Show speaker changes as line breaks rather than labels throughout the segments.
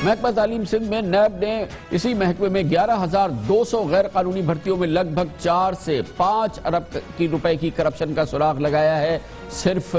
محکمہ تعلیم سندھ میں نیب نے اسی محکمے میں 11,200 غیر قانونی بھرتیوں میں لگ بھگ 4 سے 5 ارب روپے کی کرپشن کا سراغ لگایا ہے۔ صرف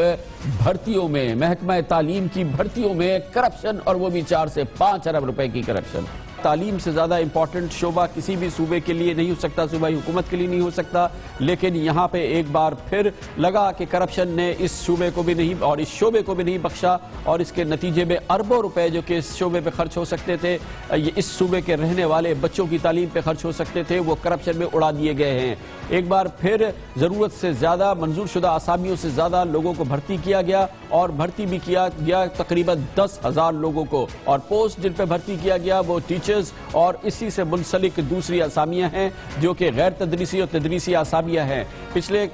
بھرتیوں میں، محکمہ تعلیم کی بھرتیوں میں کرپشن، اور وہ بھی 4 سے 5 ارب روپے کی کرپشن۔ تعلیم سے زیادہ امپورٹنٹ شعبہ کسی بھی صوبے کے لیے نہیں ہو سکتا، صوبائی حکومت کے لیے نہیں ہو سکتا، لیکن یہاں پہ ایک بار پھر لگا کہ کرپشن نے اس شعبے کو بھی نہیں اور اس شعبے کو بھی نہیں بخشا، اور اس کے نتیجے میں اربوں روپے جو کہ اس شعبے پہ خرچ ہو سکتے تھے، یہ اس صوبے کے رہنے والے بچوں کی تعلیم پہ خرچ ہو سکتے تھے، وہ کرپشن میں اڑا دیے گئے ہیں۔ ایک بار پھر ضرورت سے زیادہ، منظور شدہ اسامیوں سے زیادہ لوگوں کو بھرتی کیا گیا، اور بھرتی بھی کیا گیا تقریباً 10,000 لوگوں کو، اور پوسٹ جن پہ بھرتی کیا گیا وہ ٹیچرز اور اسی سے منسلک دوسری اسامیاں ہیں جو کہ غیر تدریسی اور تدریسی اسامیاں ہیں۔ پچھلے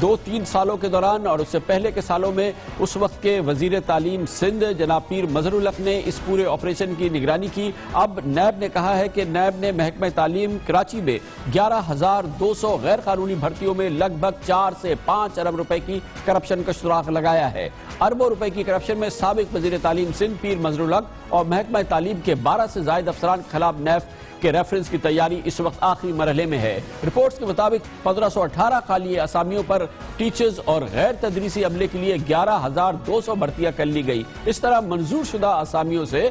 2-3 سالوں کے دوران اور اس سے پہلے کے سالوں میں اس وقت کے وزیر تعلیم سندھ جناب پیر مظہر الحق نے اس پورے آپریشن کی نگرانی کی۔ اب نیب نے کہا ہے کہ نیب نے محکمہ تعلیم کراچی میں 11,200 غیر قانونی بھرتیوں میں لگ بھگ 4 سے 5 ارب روپے کی کرپشن کا سراغ لگایا ہے۔ اربوں روپے کی کرپشن میں سابق وزیر تعلیم سندھ پیر مظہر الحق اور محکمہ تعلیم کے 12 سے زائد افسران کے خلاف نیب کے ریفرنس کی تیاری اس وقت آخری مرحلے میں ہے۔ رپورٹس کے مطابق 1518 خالی اسامیوں پر ٹیچرز اور غیر تدریسی عملے کے لیے 11,200 بھرتیاں کر لی گئی۔ اس طرح منظور شدہ اسامیوں سے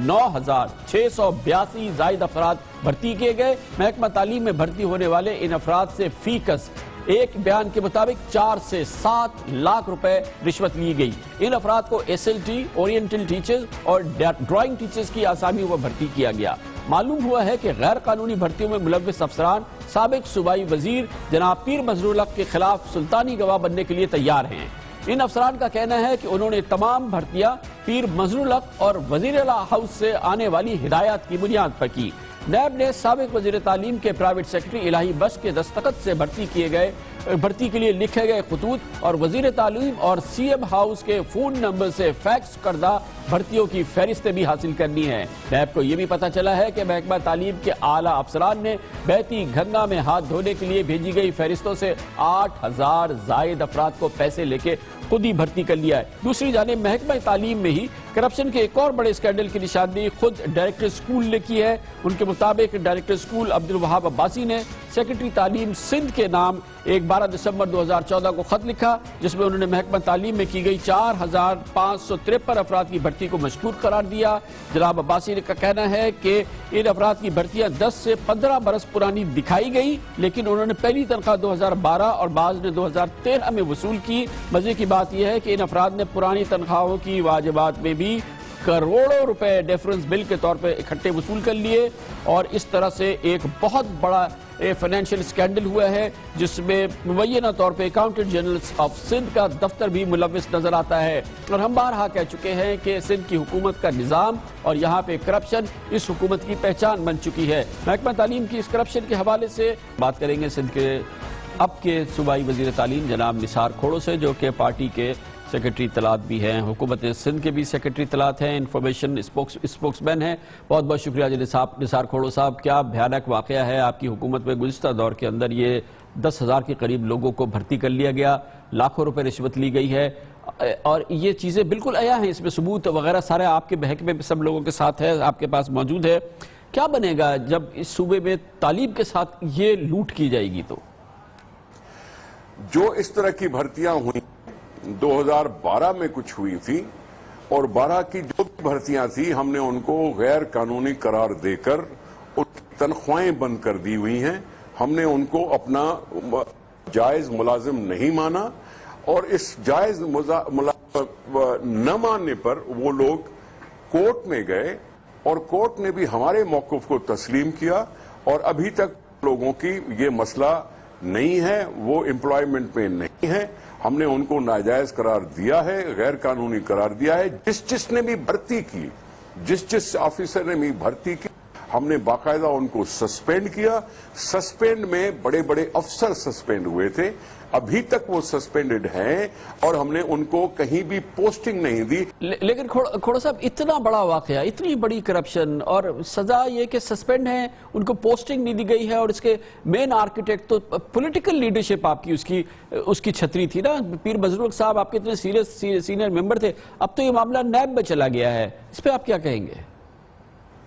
9,682 زائد افراد بھرتی کیے گئے۔ محکمہ تعلیم میں بھرتی ہونے والے ان افراد سے فی کس ایک بیان کے مطابق 4 سے 7 لاکھ روپے رشوت لی گئی۔ ان افراد کو SLT، اورینٹل ٹیچرز اور ڈرائنگ ٹیچرز کی اسامیوں پر بھرتی کیا گیا۔ معلوم ہوا ہے کہ غیر قانونی بھرتیوں میں ملوث افسران سابق صوبائی وزیر جناب پیر مظہر الحق کے خلاف سلطانی گواہ بننے کے لیے تیار ہیں۔ ان افسران کا کہنا ہے کہ انہوں نے تمام بھرتیاں پیر مظہر الحق اور وزیر اعلیٰ ہاؤس سے آنے والی ہدایات کی بنیاد پر کی۔ نیب نے سابق وزیر تعلیم کے پرائیویٹ سیکرٹری الہی بخش کے دستخط سے بھرتی کے لیے لکھے گئے خطوط اور وزیر تعلیم اور CM ہاؤس کے فون نمبر سے فیکس کردہ بھرتیوں کی فہرستیں بھی حاصل کرنی ہے۔ نیب کو یہ بھی پتہ چلا ہے کہ محکمہ تعلیم کے اعلیٰ افسران نے بہتی گنگا میں ہاتھ دھونے کے لیے بھیجی گئی فہرستوں سے 8,000 زائد افراد کو پیسے لے کے خود ہی بھرتی کر لیا ہے۔ دوسری جانب محکمہ تعلیم میں ہی کرپشن کے ایک اور بڑے اسکینڈل کی نشاندہی خود ڈائریکٹر اسکول نے کی ہے۔ ان کے مطابق ڈائریکٹر اسکول عبدالوہاب عباسی نے سیکرٹری تعلیم سندھ کے نام ایک 12 دسمبر 2014 کو خط لکھا، جس میں انہوں نے محکمہ تعلیم میں کی گئی 4,553 افراد کی بھرتی کو مشکوک قرار دیا۔ جناب عباسی کا کہنا ہے کہ ان افراد کی بھرتیاں 10 سے 15 برس پرانی دکھائی گئی، لیکن انہوں نے پہلی تنخواہ 2012 اور بعض نے 2013 میں وصول کی۔ مزے کی بات یہ ہے کہ ان افراد نے پرانی تنخواہوں کی واجبات میں بھی کروڑوں روپے ڈیفرنس بل کے طور پہ اکٹھے وصول کر لیے، اور اس طرح سے ایک بہت بڑا فائنینشیل اسکینڈل ہوا ہے جس میں مبینہ طور پہ اکاؤنٹنٹ جنرل آف سندھ کا دفتر بھی ملوث نظر آتا ہے۔ اور ہم بارہا کہہ چکے ہیں کہ سندھ کی حکومت کا نظام اور یہاں پہ کرپشن اس حکومت کی پہچان بن چکی ہے۔ محکمہ تعلیم کی اس کرپشن کے حوالے سے بات کریں گے سندھ کے اب کے صوبائی وزیر تعلیم جناب نثار کھوڑو سے، جو کہ پارٹی کے سیکرٹری اطلاعات بھی ہیں، حکومت سندھ کے بھی سیکرٹری اطلاعات ہیں، انفارمیشن اسپوکس مین ہیں۔ بہت بہت شکریہ نثار کھوڑو صاحب۔ کیا بھیانک واقعہ ہے آپ کی حکومت میں گزشتہ دور کے اندر، یہ 10,000 کے قریب لوگوں کو بھرتی کر لیا گیا، لاکھوں روپے رشوت لی گئی ہے، اور یہ چیزیں بالکل عیاں ہیں، اس میں ثبوت وغیرہ سارے آپ کے محکمے میں سب لوگوں کے ساتھ ہے، آپ کے پاس موجود ہے۔ کیا بنے گا جب اس صوبے میں تعلیم کے ساتھ یہ لوٹ کی جائے گی؟ تو
جو اس طرح کی بھرتیاں ہوئی 2012 میں کچھ ہوئی تھی، اور 12 کی جو بھی بھرتیاں تھی ہم نے ان کو غیر قانونی قرار دے کر ان کی تنخواہیں بند کر دی ہوئی ہیں۔ ہم نے ان کو اپنا جائز ملازم نہیں مانا، اور اس جائز ملازم نہ ماننے پر وہ لوگ کورٹ میں گئے، اور کورٹ نے بھی ہمارے موقف کو تسلیم کیا، اور ابھی تک لوگوں کی یہ مسئلہ نہیں ہے، وہ امپلائمنٹ میں نہیں ہے۔ ہم نے ان کو ناجائز قرار دیا ہے، غیر قانونی قرار دیا ہے۔ جس نے بھی بھرتی کی، جس آفیسر نے بھی بھرتی کی، ہم نے باقاعدہ ان کو سسپینڈ کیا۔ سسپینڈ میں بڑے بڑے افسر سسپینڈ ہوئے تھے، ابھی تک وہ سسپینڈڈ ہیں، اور ہم نے ان کو کہیں بھی پوسٹنگ نہیں دی۔
لیکن کھوڑو صاحب، اتنا بڑا واقعہ، اتنی بڑی کرپشن، اور سزا یہ کہ سسپینڈ ہیں، ان کو پوسٹنگ نہیں دی گئی ہے، اور اس کے مین آرکیٹیکٹ تو پولیٹیکل لیڈرشپ آپ کی اس کی چھتری تھی نا، پیر مظہر الحق صاحب آپ کے اتنے سینئر ممبر تھے، اب تو یہ معاملہ نیب میں چلا گیا ہے، اس پہ آپ کیا کہیں گے؟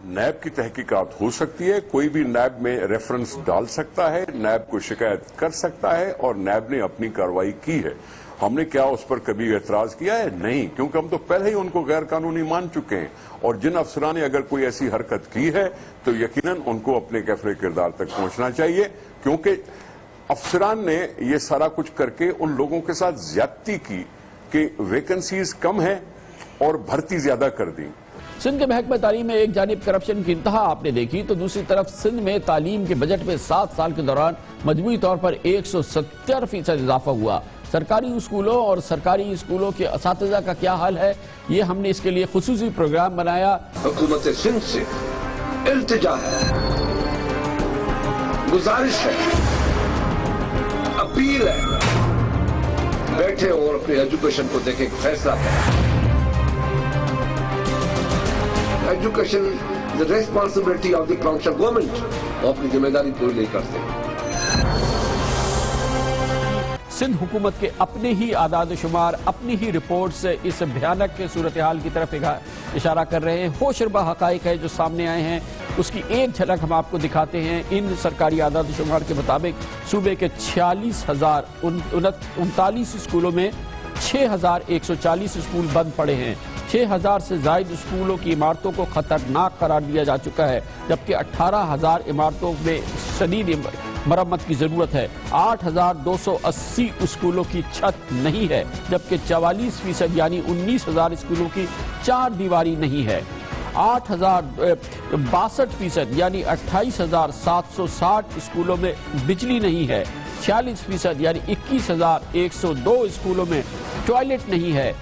نیب کی تحقیقات ہو سکتی ہے, کوئی بھی نیب میں ریفرنس ڈال سکتا ہے, نیب کو شکایت کر سکتا ہے, اور نیب نے اپنی کارروائی کی ہے. ہم نے کیا اس پر کبھی اعتراض کیا ہے؟ نہیں, کیونکہ ہم تو پہلے ہی ان کو غیر قانونی مان چکے ہیں, اور جن افسران نے اگر کوئی ایسی حرکت کی ہے تو یقیناً ان کو اپنے کیفر کردار تک پہنچنا چاہیے, کیونکہ افسران نے یہ سارا کچھ کر کے ان لوگوں کے ساتھ زیادتی کی کہ ویکنسیز کم ہیں اور بھرتی زیادہ کر دی.
سندھ کے محکمہ تعلیم میں ایک جانب کرپشن کی انتہا آپ نے دیکھی تو دوسری طرف سندھ میں تعلیم کے بجٹ میں 7 سال کے دوران مجموعی طور پر 170% اضافہ ہوا. سرکاری اسکولوں اور سرکاری اسکولوں کے اساتذہ کا کیا حال ہے, یہ ہم نے اس کے لیے خصوصی پروگرام بنایا.
حکومت سندھ سے التجا ہے, گزارش ہے, اپیل ہے, بیٹھے اور اپنے ایجوکیشن کو دیکھیں, فیصلہ کریں. Education the responsibility of the provincial government. وہ اپنی ذمہ داری پوری نہیں کرتے.
سندھ حکومت کے اپنے ہی اعداد و شمار, اپنی ہی رپورٹ سے اس بھیانک صورتحال کی طرف اشارہ کر رہے ہیں. ہوشربا حقائق ہے جو سامنے آئے ہیں, اس کی ایک جھلک ہم آپ کو دکھاتے ہیں. ان سرکاری اعداد و شمار کے مطابق صوبے کے 46,039 اسکولوں میں 6,140 اسکول بند پڑے ہیں. 6,000 سے زائد اسکولوں کی عمارتوں کو خطرناک قرار دیا جا چکا ہے, جبکہ 18,000 عمارتوں میں شدید مرمت کی ضرورت ہے. 8,280 اسکولوں کی چھت نہیں ہے, جبکہ 44% یعنی 19,000 اسکولوں کی 4 دیواری نہیں ہے. 62% یعنی 28,760 اسکولوں میں بجلی نہیں ہے. 46% یعنی 21,102 اسکولوں میں ٹوائلٹ نہیں ہے.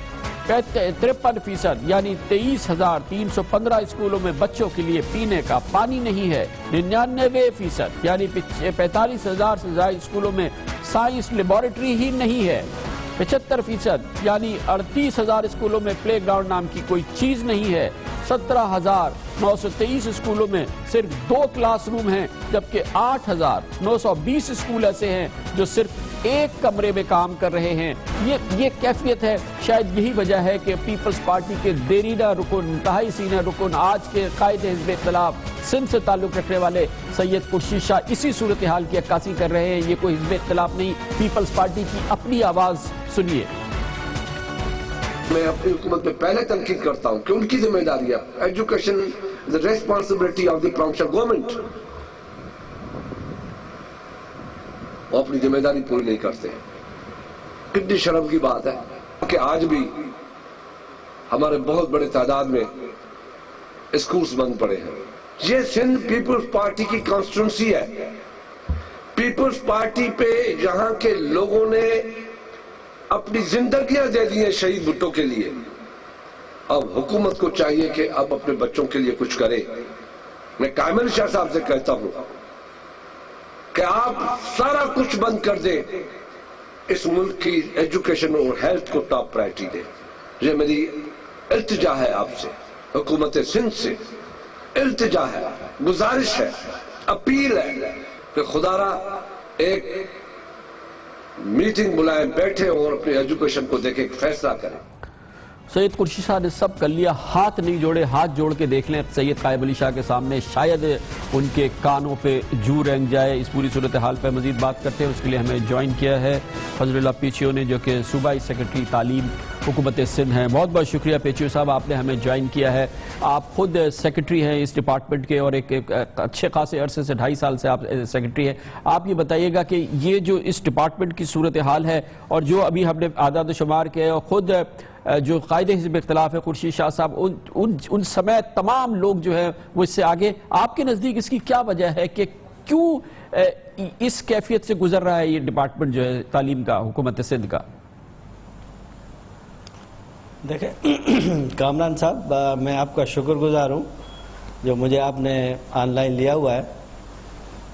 53% یعنی 23,315 اسکولوں میں بچوں کے لیے پینے کا پانی نہیں ہے. 99% یعنی 45,000 سے زائد اسکولوں میں سائنس لیبارٹری ہی نہیں ہے. 75% یعنی 38,000 اسکولوں میں پلے گراؤنڈ نام کی کوئی چیز نہیں ہے. 17,923 اسکولوں میں صرف 2 کلاس روم ہیں, جبکہ 8,920 اسکول ایسے ہیں جو صرف ایک کمرے میں کام کر رہے ہیں. یہ کیفیت ہے. شاید یہی وجہ ہے کہ پیپلز پارٹی کے دیرینہ رکن, انتہائی سینئر رکن, آج کے قائد حزب اختلاف سندھ سے تعلق رکھنے والے سید خورشید شاہ اسی صورتحال کی عکاسی کر رہے ہیں. یہ کوئی حزب اختلاف نہیں, پیپلز پارٹی کی اپنی آواز سنیے.
میں اپنی حکومت میں پہلے تنقید کرتا ہوں کہ ان کی ذمہ داری ہے. Education the responsibility of the provincial government. وہ اپنی ذمہ داری پوری نہیں کرتے. کتنی شرم کی بات ہے کہ آج بھی ہمارے بہت بڑے تعداد میں اسکولز بند پڑے ہیں. یہ سندھ پیپلز پارٹی کی کانسٹیٹوئنسی ہے. پیپلز پارٹی پہ یہاں کے لوگوں نے اپنی زندگیاں دے دی ہیں شہید بھٹو کے لیے. اب حکومت کو چاہیے کہ اب اپنے بچوں کے لیے کچھ کرے. میں کامل شاہ صاحب سے کہتا ہوں کہ آپ سارا کچھ بند کر دیں, اس ملک کی ایجوکیشن اور ہیلتھ کو ٹاپ پرائرٹی دیں. یہ میری التجا ہے آپ سے, حکومت سندھ سے التجا ہے, گزارش ہے, اپیل ہے کہ خدا را ایک میٹنگ بلائیں, بیٹھے اور اپنے ایجوکیشن کو دیکھیں, فیصلہ کریں.
سید خورشید شاہ نے سب کر لیا, ہاتھ نہیں جوڑے, ہاتھ جوڑ کے دیکھ لیں سید قائب علی شاہ کے سامنے, شاید ان کے کانوں پہ جو رنگ جائے. اس پوری صورتحال پہ مزید بات کرتے ہیں. اس کے لیے ہمیں جوائن کیا ہے فضل اللہ پیچیو نے, جو کہ صوبائی سیکرٹری تعلیم حکومت سندھ ہیں. بہت بہت شکریہ پیچیو صاحب, آپ نے ہمیں جوائن کیا ہے. آپ خود سیکرٹری ہیں اس ڈپارٹمنٹ کے, اور ایک اچھے خاصے عرصے سے 2.5 سال سے آپ سیکرٹری ہیں. آپ یہ بتائیے گا کہ یہ جو اس ڈپارٹمنٹ کی صورتحال ہے, اور جو ابھی ہم نے اعداد و شمار کیا ہے, اور خود جو قائد حزب اختلاف ہے خورشید شاہ صاحب, ان سمیت تمام لوگ جو ہیں وہ اس سے آگے, آپ کے نزدیک اس کی کیا وجہ ہے کہ کیوں اس کیفیت سے گزر رہا ہے یہ ڈپارٹمنٹ جو ہے تعلیم کا حکومت سندھ کا؟
دیکھیں کامران صاحب, میں آپ کا شکر گزار ہوں جو مجھے آپ نے آن لائن لیا ہوا ہے,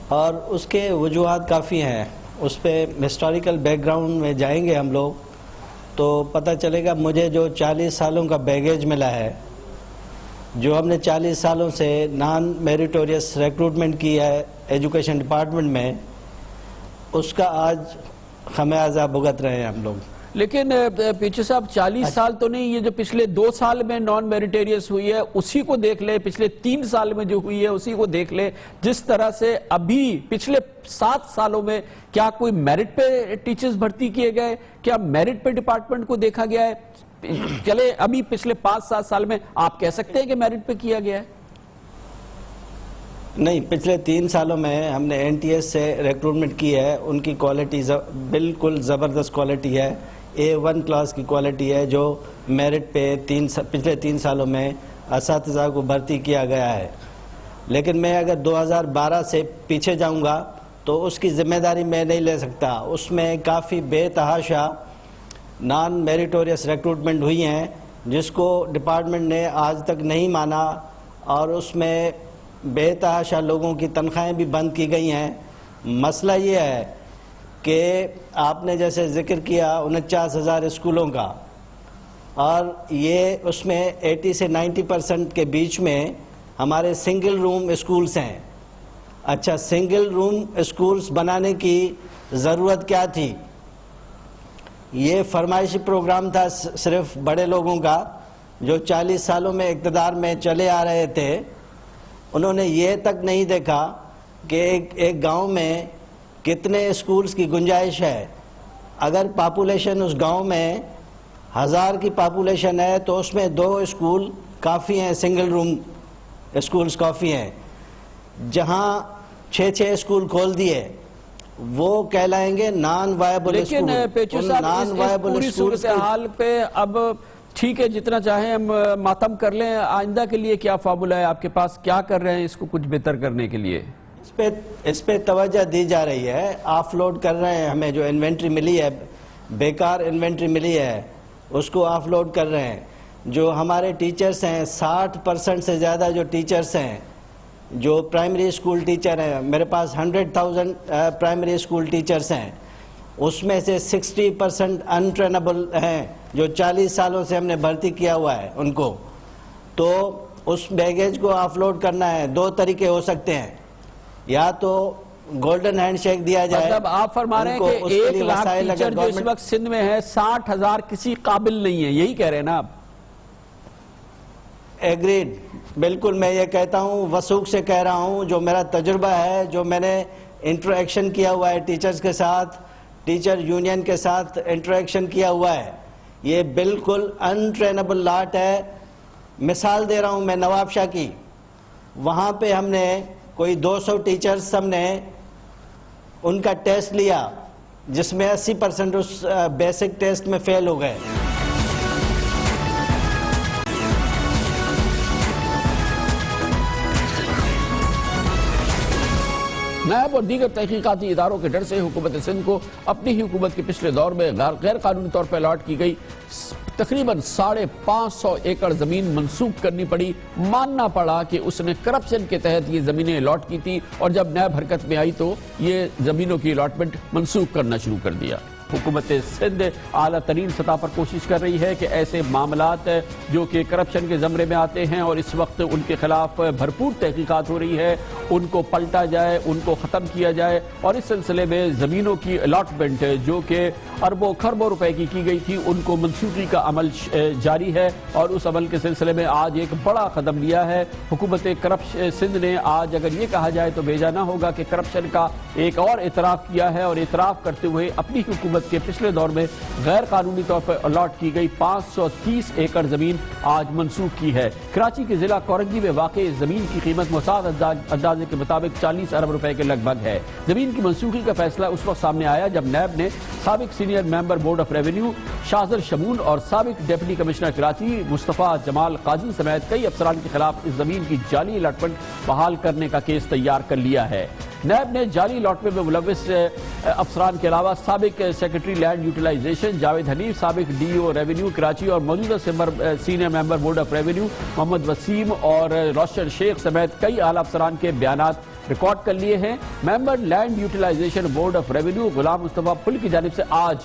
اور اس کے وجوہات کافی ہیں. اس پہ ہسٹوریکل بیک گراؤنڈ میں جائیں گے ہم لوگ تو پتہ چلے گا. مجھے جو 40 سالوں کا بیگیج ملا ہے, جو ہم نے 40 سالوں سے نان میریٹوریس ریکروٹمنٹ کی ہے ایجوکیشن ڈپارٹمنٹ میں, اس کا آج خمیازہ بھگت رہے ہیں ہم لوگ.
لیکن پیچھے صاحب 40 سال تو نہیں، یہ جو پچھلے 2 سال میں نان میریٹیریس ہوئی ہے اسی کو دیکھ لے، پچھلے 3 سال میں جو ہوئی ہے اسی کو دیکھ لے، جس طرح سے ابھی پچھلے 7 سالوں میں کیا کوئی میرٹ پہ ٹیچرز بھرتی کیے گئے، کیا میرٹ پہ ڈپارٹمنٹ کو دیکھا گیا ہے؟ چلے ابھی پچھلے 5-7 سال میں آپ کہہ سکتے ہیں کہ میرٹ پہ کیا گیا ہے؟
نہیں، پچھلے 3 سالوں میں ہم نے NTS سے ریکروٹمنٹ کی ہے، ان کی کوالٹی بالکل زبردست کوالٹی ہے، A1 کلاس کی کوالٹی ہے، جو میرٹ پہ پچھلے 3 سالوں میں اساتذہ کو بھرتی کیا گیا ہے۔ لیکن میں اگر 2012 سے پیچھے جاؤں گا تو اس کی ذمہ داری میں نہیں لے سکتا، اس میں کافی بے تحاشا نان میریٹوریس ریکروٹمنٹ ہوئی ہیں جس کو ڈپارٹمنٹ نے آج تک نہیں مانا، اور اس میں بے تحاشا لوگوں کی تنخواہیں بھی بند کی گئی ہیں۔ مسئلہ یہ ہے کہ آپ نے جیسے ذکر کیا 49,000 اسکولوں کا، اور یہ اس میں 80 سے 90% کے بیچ میں ہمارے سنگل روم اسکولز ہیں۔ اچھا، سنگل روم اسکولز بنانے کی ضرورت کیا تھی؟ یہ فرمائشی پروگرام تھا صرف بڑے لوگوں کا جو 40 سالوں میں اقتدار میں چلے آ رہے تھے۔ انہوں نے یہ تک نہیں دیکھا کہ ایک گاؤں میں کتنے اسکولز کی گنجائش ہے۔ اگر پاپولیشن اس گاؤں میں 1000 کی پاپولیشن ہے تو اس میں 2 اسکول کافی ہیں، سنگل روم اسکولز کافی ہیں۔ جہاں 6 اسکول کھول دیے وہ کہلائیں گے نان وائبل اسکول۔
لیکن پیچو صاحب اس پوری صورتحال پہ اب ٹھیک ہے جتنا چاہیں ہم ماتم کر لیں، آئندہ کے لیے کیا فارمولہ ہے آپ کے پاس، کیا کر رہے ہیں اس کو کچھ بہتر کرنے کے لیے؟
اس پہ توجہ دی جا رہی ہے، آف لوڈ کر رہے ہیں، ہمیں جو انوینٹری ملی ہے، بیکار انوینٹری ملی ہے اس کو آف لوڈ کر رہے ہیں۔ جو ہمارے ٹیچرز ہیں 60% سے زیادہ جو ٹیچرز ہیں جو پرائمری اسکول ٹیچر ہیں، میرے پاس 100,000 پرائمری اسکول ٹیچرز ہیں، اس میں سے 60% انٹرینبل ہیں جو 40 سالوں سے ہم نے بھرتی کیا ہوا ہے ان کو۔ تو اس بیگیج کو آف لوڈ کرنا ہے، 2 طریقے ہو سکتے ہیں، یا تو گولڈن ہینڈ شیک دیا جائے۔
مطلب آپ فرما رہے ہیں کہ 1 لاکھ ٹیچر جو اس وقت سندھ میں ہے 60,000 کسی قابل نہیں ہے، یہی کہہ رہے ہیں نا آپ؟
ایگریڈ، بالکل میں یہ کہتا ہوں، وثوق سے کہہ رہا ہوں، جو میرا تجربہ ہے، جو میں نے انٹریکشن کیا ہوا ہے ٹیچرز کے ساتھ، ٹیچر یونین کے ساتھ انٹریکشن کیا ہوا ہے، یہ بالکل انٹرینبل لاٹ ہے۔ مثال دے رہا ہوں میں نواب شاہ کی، وہاں پہ ہم نے کوئی 200 ٹیچرز ہم نے ان کا ٹیسٹ لیا جس میں 80% اس بیسک ٹیسٹ میں فیل ہو گئے۔
نیب اور دیگر تحقیقاتی اداروں کے ڈر سے حکومت سندھ کو اپنی ہی حکومت کے پچھلے دور میں غیر قانونی طور پر الاٹ کی گئی تقریباً 550 ایکڑ زمین منسوخ کرنی پڑی۔ ماننا پڑا کہ اس نے کرپشن کے تحت یہ زمینیں الاٹ کی تھی، اور جب نیب حرکت میں آئی تو یہ زمینوں کی الاٹمنٹ منسوخ کرنا شروع کر دیا۔ حکومت سندھ اعلیٰ ترین سطح پر کوشش کر رہی ہے کہ ایسے معاملات جو کہ کرپشن کے زمرے میں آتے ہیں اور اس وقت ان کے خلاف بھرپور تحقیقات ہو رہی ہے، ان کو پلٹا جائے، ان کو ختم کیا جائے، اور اس سلسلے میں زمینوں کی الاٹمنٹ جو کہ اربوں کھربوں روپے کی گئی تھی ان کو منسوخی کا عمل جاری ہے، اور اس عمل کے سلسلے میں آج ایک بڑا قدم لیا ہے حکومت سندھ نے۔ آج اگر یہ کہا جائے تو بیجا نہ ہوگا کہ کرپشن کا ایک اور اعتراف کیا ہے، اور اعتراف کرتے ہوئے اپنی حکومت کے پچھلے دور میں غیر قانونی طور پر الاٹ کی گئی 530 ایکڑ زمین آج منسوخ کی ہے۔ کراچی کے ضلع کورنگی میں واقع اس زمین کی قیمت محتاط اندازے کے مطابق 40 ارب روپے کے لگ بھگ ہے۔ زمین کی منسوخی کا فیصلہ اس وقت سامنے آیا جب نیب نے سابق senior member board of revenue Shazar Shamoon اور سابق ڈپٹی کمشنر کراچی مصطفیٰ جمال قاضی سمیت کئی افسران کے خلاف اس زمین کی جعلی الاٹمنٹ بحال کرنے کا کیس تیار کر لیا ہے۔ نیب نے جعلی الاٹمنٹ میں ملوث افسران کے علاوہ سابق secretary land utilization Javed Hanif, سابق ڈی او ریونیو کراچی اور موجودہ senior member board of revenue Muhammad Waseem اور روشن شیخ سمیت کئی اعلیٰ افسران کے بیانات ریکارڈ کر لیے ہیں۔ Member land utilization board of revenue Ghulam Mustafa پل کی جانب سے آج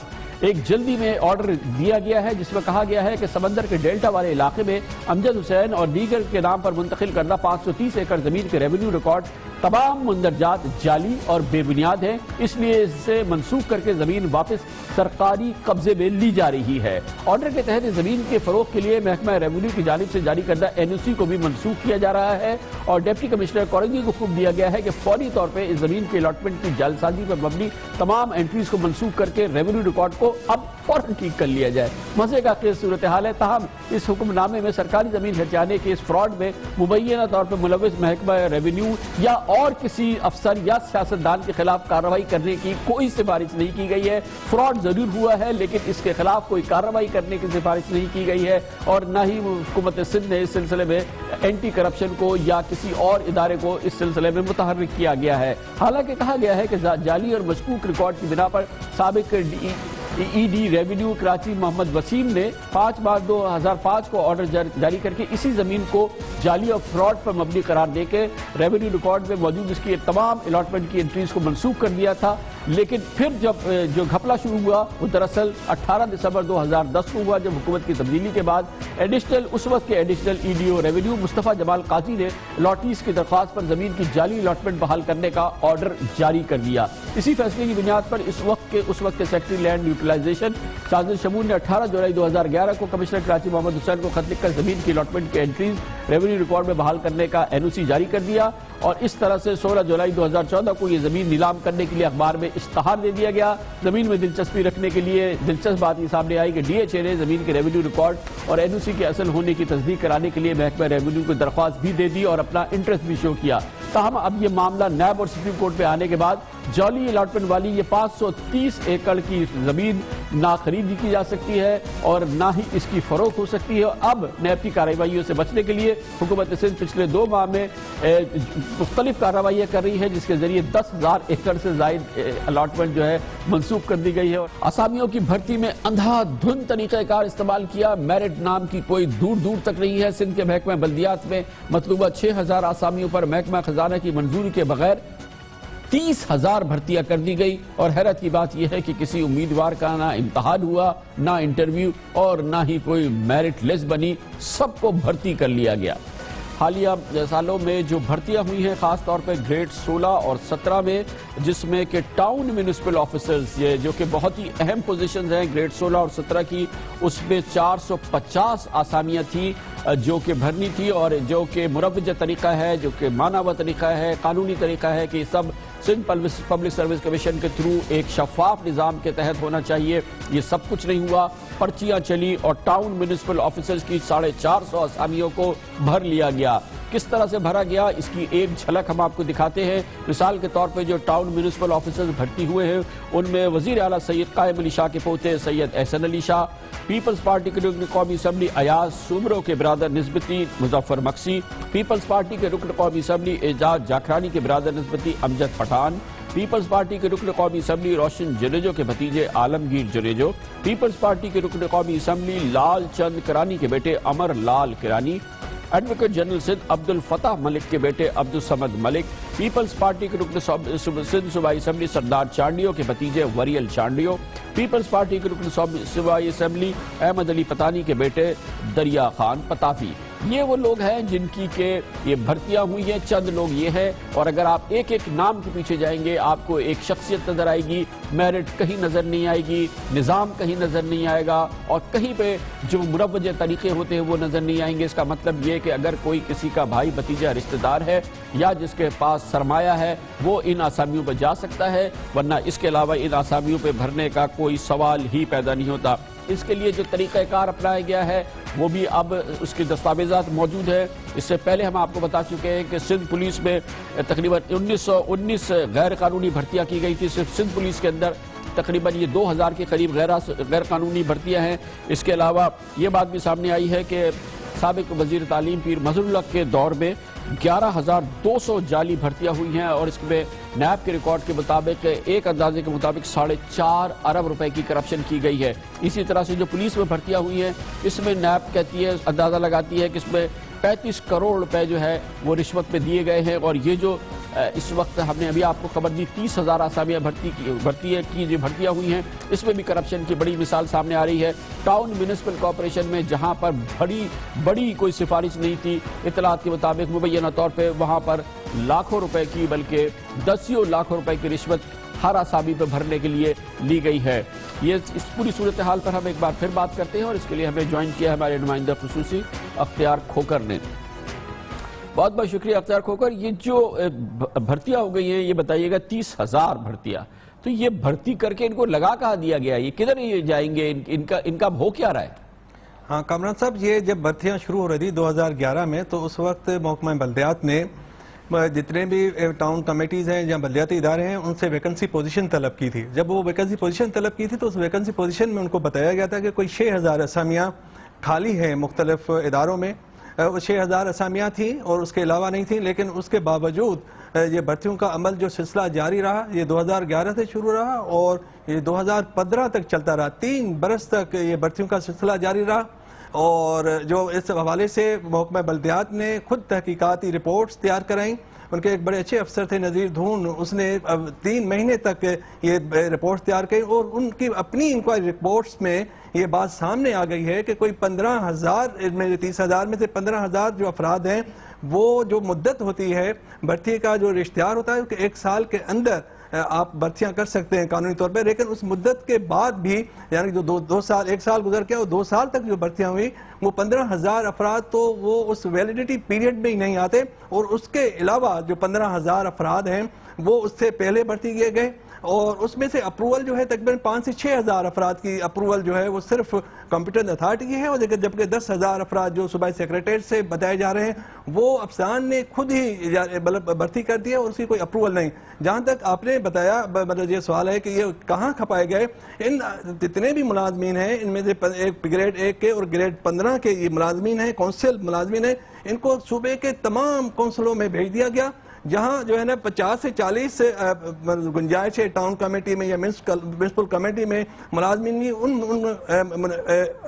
ایک جلدی میں آرڈر دیا گیا ہے جس میں کہا گیا ہے کہ سمندر کے ڈیلٹا والے علاقے میں امجد حسین اور دیگر کے نام پر منتقل کردہ 530 ایکڑ زمین کے ریونیو ریکارڈ تمام مندرجات جعلی اور بے بنیاد ہیں، اس لیے اسے منسوخ کر کے زمین واپس سرکاری قبضے میں لی جا رہی ہے۔ آرڈر کے تحت زمین کے فروغ کے لیے محکمہ ریونیو کی جانب سے جاری کردہ NOC کو بھی منسوخ کیا جا رہا ہے اور ڈپٹی کمشنر کورنگی کو حکم دیا گیا ہے کہ فوری طور پہ اس زمین کے الاٹمنٹ کی جعل سازی پر مبنی تمام انٹریز کو منسوخ کر کے ریونیو ریکارڈ کو اب فوراً ٹھیک کر لیا جائے۔ مزے کا خیز صورتحال ہے، تاہم اس حکم نامے میں سرکاری زمین ہتھیانے کے اس فراڈ میں مبینہ طور پر ملوث محکمہ ریونیو یا اور کسی افسر یا سیاستدان کے خلاف کارروائی کرنے کی کوئی سفارش نہیں کی گئی ہے۔ فراڈ ضرور ہوا ہے لیکن اس کے خلاف کوئی کارروائی کرنے کی سفارش نہیں کی گئی ہے اور نہ ہی حکومت سندھ نے اس سلسلے میں اینٹی کرپشن کو یا کسی اور ادارے کو اس سلسلے میں متحرک کیا گیا ہے۔ حالانکہ کہا گیا ہے کہ جعلی اور مشکوک ریکارڈ کی بنا پر سابق ای ڈی ریونیو کراچی محمد وسیم نے 5 مارچ 2005 کو آرڈر جاری کر کے اسی زمین کو جعلی اور فراڈ پر مبنی قرار دے کے ریونیو ریکارڈ میں موجود اس کی تمام الاٹمنٹ کی انٹریز کو منسوخ کر دیا تھا، لیکن پھر جب جو گھپلا شروع ہوا وہ دراصل 18 دسمبر 2010 کو ہوا جب حکومت کی تبدیلی کے بعد اس وقت کے additional E D O revenue Mustafa Jamal Qazi نے الاٹیز کی درخواست پر زمین کی جعلی الاٹمنٹ بحال کرنے کا آرڈر جاری کر دیا۔ اسی فیصلے کی بنیاد پر اس وقت کے secretary land utilization Sajid Shamoon نے 18 جولائی 2011 کو کمشنر کراچی محمد حسین کو خط لکھ کر زمین کی الاٹمنٹ کے انٹریز ریونیو ریکارڈ میں بحال کرنے کا NOC جاری کر دیا اور اس طرح سے 16 جولائی 2014 کو یہ زمین نیلام کرنے کے لیے اخبار میں اشتہار دے دیا گیا۔ زمین میں دلچسپی رکھنے کے لیے دلچسپ بات یہ سامنے آئی کہ DHA نے زمین کے ریونیو ریکارڈ اور NOC کے اصل ہونے کی تصدیق کرانے کے لیے محکمہ ریونیو کو درخواست بھی دے دی اور اپنا انٹرسٹ بھی شو کیا۔ تاہم اب یہ معاملہ نیب اور سپریم کورٹ پہ آنے کے بعد جعلی الاٹمنٹ والی یہ 530 ایکڑ کی زمین نہ خریدی کی جا سکتی ہے اور نہ ہی اس کی فروخت ہو سکتی ہے۔ اب نیب کی کارروائیوں سے بچنے کے لیے حکومت سندھ پچھلے 2 ماہ میں مختلف کارروائیاں کر رہی ہے جس کے ذریعے 10,000 ایکڑ سے زائد الاٹمنٹ جو ہے منسوخ کر دی گئی ہے۔ اسامیوں کی بھرتی میں اندھا دھند طریقہ کار استعمال کیا، میرٹ نام کی کوئی دور تک نہیں ہے۔ سندھ کے محکمہ بلدیات میں مطلوبہ 6,000 اسامیوں پر محکمہ خزانہ کی منظوری کے بغیر 30,000 بھرتیاں کر دی گئی اور حیرت کی بات یہ ہے کہ کسی امیدوار کا نہ امتحان ہوا، نہ انٹرویو اور نہ ہی کوئی میرٹ لسٹ بنی، سب کو بھرتی کر لیا گیا۔ حالیہ سالوں میں جو بھرتیاں ہوئی ہیں خاص طور پہ گریڈ 16 اور 17 میں، جس میں کہ ٹاؤن میونسپل آفیسرز جو کہ بہت ہی اہم پوزیشنز ہیں گریڈ 16 اور 17 کی، اس میں 450 آسامیاں تھیں جو کہ بھرنی تھی اور جو کہ مروجہ طریقہ ہے، جو کہ مانا ہوا طریقہ ہے، قانونی طریقہ ہے کہ سب سندھ پبلک سروس کمیشن کے تھرو ایک شفاف نظام کے تحت ہونا چاہیے۔ یہ سب کچھ نہیں ہوا، پرچیاں چلی اور ٹاؤن میونسپل آفیسرز کی 450 اسامیوں کو بھر لیا گیا۔ کس طرح سے بھرا گیا اس کی ایک جھلک ہم آپ کو دکھاتے ہیں۔ مثال کے طور پہ جو ٹاؤن میونسپل آفیسرز بھرتی ہوئے ہیں ان میں وزیر اعلیٰ سید قائم علی شاہ کے پوتے سید احسن علی شاہ، پیپلز پارٹی کے رکن قومی اسمبلی ایاز سومرو کے برادر نسبتی مظفر مکسی، پیپلز پارٹی کے رکن قومی اسمبلی اعجاز جاکھرانی کے برادر نسبتی امجد پٹھان، پیپلز پارٹی کے رکن قومی اسمبلی روشن جنیجو کے بھتیجے عالمگیر جنیجو، پیپلز پارٹی کے رکن قومی اسمبلی لال چند کرانی کے بیٹے امر لال کرانی، ایڈوکیٹ جنرل سندھ عبد الفتح ملک کے بیٹے عبد الصمد ملک، پیپلز پارٹی کے رکن سندھ صوبائی اسمبلی سردار چانڈیو کے بھتیجے وریل چانڈیو، پیپلز پارٹی کے رکن صوبائی اسمبلی احمد علی پتانی کے بیٹے دریا خان پتافی۔ یہ وہ لوگ ہیں جن کی کہ یہ بھرتیاں ہوئی ہیں، چند لوگ یہ ہیں، اور اگر آپ ایک ایک نام کے پیچھے جائیں گے آپ کو ایک شخصیت نظر آئے گی، میرٹ کہیں نظر نہیں آئے گی، نظام کہیں نظر نہیں آئے گا اور کہیں پہ جو مروجہ طریقے ہوتے ہیں وہ نظر نہیں آئیں گے۔ اس کا مطلب یہ کہ اگر کوئی کسی کا بھائی بھتیجہ رشتہ دار ہے یا جس کے پاس سرمایہ ہے وہ ان آسامیوں پہ جا سکتا ہے، ورنہ اس کے علاوہ ان آسامیوں پہ بھرنے کا کوئی سوال ہی پیدا نہیں ہوتا۔ اس کے لیے جو طریقہ کار اپنایا گیا ہے وہ بھی اب اس کے دستاویزات موجود ہے۔ اس سے پہلے ہم آپ کو بتا چکے ہیں کہ سندھ پولیس میں تقریباً 1919 غیر قانونی بھرتیاں کی گئی تھی۔ صرف سندھ پولیس کے اندر تقریباً یہ 2000 کے قریب غیر قانونی بھرتیاں ہیں۔ اس کے علاوہ یہ بات بھی سامنے آئی ہے کہ سابق وزیر تعلیم پیر مظہر اللہ کے دور میں 11,200 جعلی بھرتیاں ہوئی ہیں اور اس میں نیب کے ریکارڈ کے مطابق ایک اندازے کے مطابق 4.5 ارب روپے کی کرپشن کی گئی ہے۔ اسی طرح سے جو پولیس میں بھرتیاں ہوئی ہیں اس میں نیب کہتی ہے، اندازہ لگاتی ہے کہ اس میں 35 کروڑ روپے جو ہے وہ رشوت پہ دیے گئے ہیں، اور یہ جو اس وقت ہم نے ابھی آپ کو خبر دی 30,000 آسامیاں بھرتیاں ہوئی ہیں، اس میں بھی کرپشن کی بڑی مثال سامنے آ رہی ہے۔ ٹاؤن میونسپل کارپوریشن میں جہاں پر بڑی کوئی سفارش نہیں تھی، اطلاعات کے مطابق مبینہ طور پہ وہاں پر لاکھوں روپے کی بلکہ دسیوں لاکھوں روپے کی رشوت ہر آسامی پہ بھرنے کے لیے لی گئی ہے۔ یہ اس پوری صورتحال پر ہم ایک بار پھر بات کرتے ہیں اور اس کے لیے ہمیں جوائن کیا ہمارے نمائندہ خصوصی اختیار کھوکر نے۔ بہت بہت شکریہ اختیار کھوکر۔ یہ جو بھرتیاں ہو گئی ہیں یہ بتائیے گا 30,000 بھرتیاں، تو یہ بھرتی کر کے ان کو لگا کہاں دیا گیا ہے؟ یہ کدھر یہ جائیں گے؟ ان کا ہو کیا رہا ہے؟
ہاں کامران صاحب، یہ جب بھرتیاں شروع ہو رہی تھی 2011 میں تو اس وقت محکمہ بلدیات نے جتنے بھی ٹاؤن کمیٹیز ہیں یا بلدیاتی ادارے ہیں ان سے ویکنسی پوزیشن طلب کی تھی۔ جب وہ ویکنسی پوزیشن طلب کی تھی تو اس ویکنسی پوزیشن میں ان کو بتایا گیا تھا کہ کوئی 6,000 اسامیاں خالی ہیں مختلف اداروں میں۔ 6,000 اسامیاں تھیں اور اس کے علاوہ نہیں تھیں، لیکن اس کے باوجود یہ بھرتیوں کا عمل جو سلسلہ جاری رہا، یہ 2011 سے شروع رہا اور یہ 2015 تک چلتا رہا۔ 3 برس تک یہ بھرتیوں کا سلسلہ جاری رہا، اور جو اس حوالے سے محکمہ بلدیات نے خود تحقیقاتی رپورٹس تیار کرائیں۔ ان کے ایک بڑے اچھے افسر تھے نذیر دھون، اس نے 3 مہینے تک یہ رپورٹس تیار کی اور ان کی اپنی انکوائری رپورٹس میں یہ بات سامنے آ گئی ہے کہ کوئی 15,000 میں 30,000 میں سے 15,000 جو افراد ہیں وہ جو مدت ہوتی ہے بھرتی کا جو اشتہار ہوتا ہے کہ 1 سال کے اندر آپ بھرتیاں کر سکتے ہیں قانونی طور پہ، لیکن اس مدت کے بعد بھی یعنی جو 2 سال 1 سال گزر گیا اور 2 سال تک جو بھرتیاں ہوئی وہ 15,000 افراد تو وہ اس ویلیڈیٹی پیریڈ میں ہی نہیں آتے، اور اس کے علاوہ جو 15,000 افراد ہیں وہ اس سے پہلے بھرتی کیے گئے، اور اس میں سے اپروول جو ہے تقریباً 5 سے 6,000 افراد کی اپروول جو ہے وہ صرف کمپیٹنٹ اتھارٹی کی ہے، اور جبکہ 10,000 افراد جو صوبائی سیکریٹریٹ سے بتائے جا رہے ہیں وہ افسران نے خود ہی بھرتی کر دیا اور اس کی کوئی اپروول نہیں۔ جہاں تک آپ نے بتایا مطلب یہ سوال ہے کہ یہ کہاں کھپائے گئے، ان جتنے بھی ملازمین ہیں ان میں سے گریڈ 1 کے اور گریڈ 15 کے یہ ملازمین ہیں، کونسل ملازمین ہیں، ان کو صوبے کے تمام کونسلوں میں بھیج دیا گیا، جہاں جو ہے نا 50 سے 40 گنجائش ہے ٹاؤن کمیٹی میں یا میونسپل کمیٹی میں ملازمین کی، ان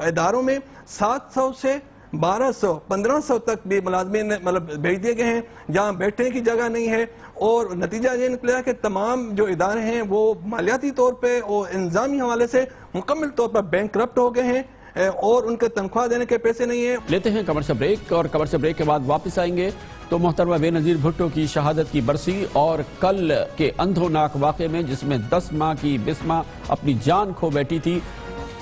اداروں میں 700 سے 1200 1500 تک بھی ملازمین مطلب بھیج دیے گئے ہیں جہاں بیٹھنے کی جگہ نہیں ہے، اور نتیجہ یہ نکلا کہ تمام جو ادارے ہیں وہ مالیاتی طور پہ اور انتظامی حوالے سے مکمل طور پر بینکرپٹ ہو گئے ہیں اور ان کے تنخواہ دینے کے پیسے نہیں ہیں۔
لیتے ہیں کمرشل بریک، اور کمرشل بریک کے بعد واپس آئیں گے تو محترمہ بے نظیر بھٹو کی شہادت کی برسی اور کل کے اندھوناک واقعے میں جس میں 10 ماہ کی بسمہ اپنی جان کھو بیٹھی تھی،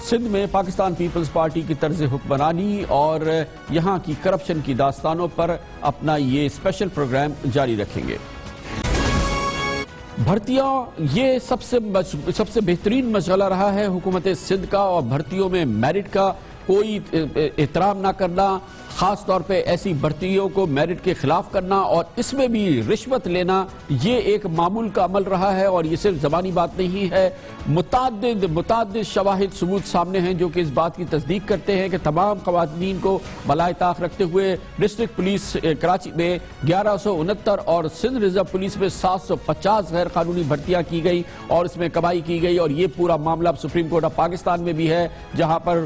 سندھ میں پاکستان پیپلز پارٹی کی طرز حکمرانی اور یہاں کی کرپشن کی داستانوں پر اپنا یہ اسپیشل پروگرام جاری رکھیں گے۔ بھرتیاں یہ سب سے بہترین مشغلہ رہا ہے حکومت سندھ کا، اور بھرتیوں میں میرٹ کا کوئی احترام نہ کرنا، خاص طور پہ ایسی بھرتیوں کو میرٹ کے خلاف کرنا اور اس میں بھی رشوت لینا، یہ ایک معمول کا عمل رہا ہے، اور یہ صرف زبانی بات نہیں ہے۔ متعدد شواہد ثبوت سامنے ہیں جو کہ اس بات کی تصدیق کرتے ہیں کہ تمام خواتین کو بالائے طاق رکھتے ہوئے ڈسٹرکٹ پولیس کراچی میں 1169 اور سندھ ریزرو پولیس میں 750 غیر قانونی بھرتیاں کی گئی اور اس میں کمائی کی گئی، اور یہ پورا معاملہ اب سپریم کورٹ آف پاکستان میں بھی ہے جہاں پر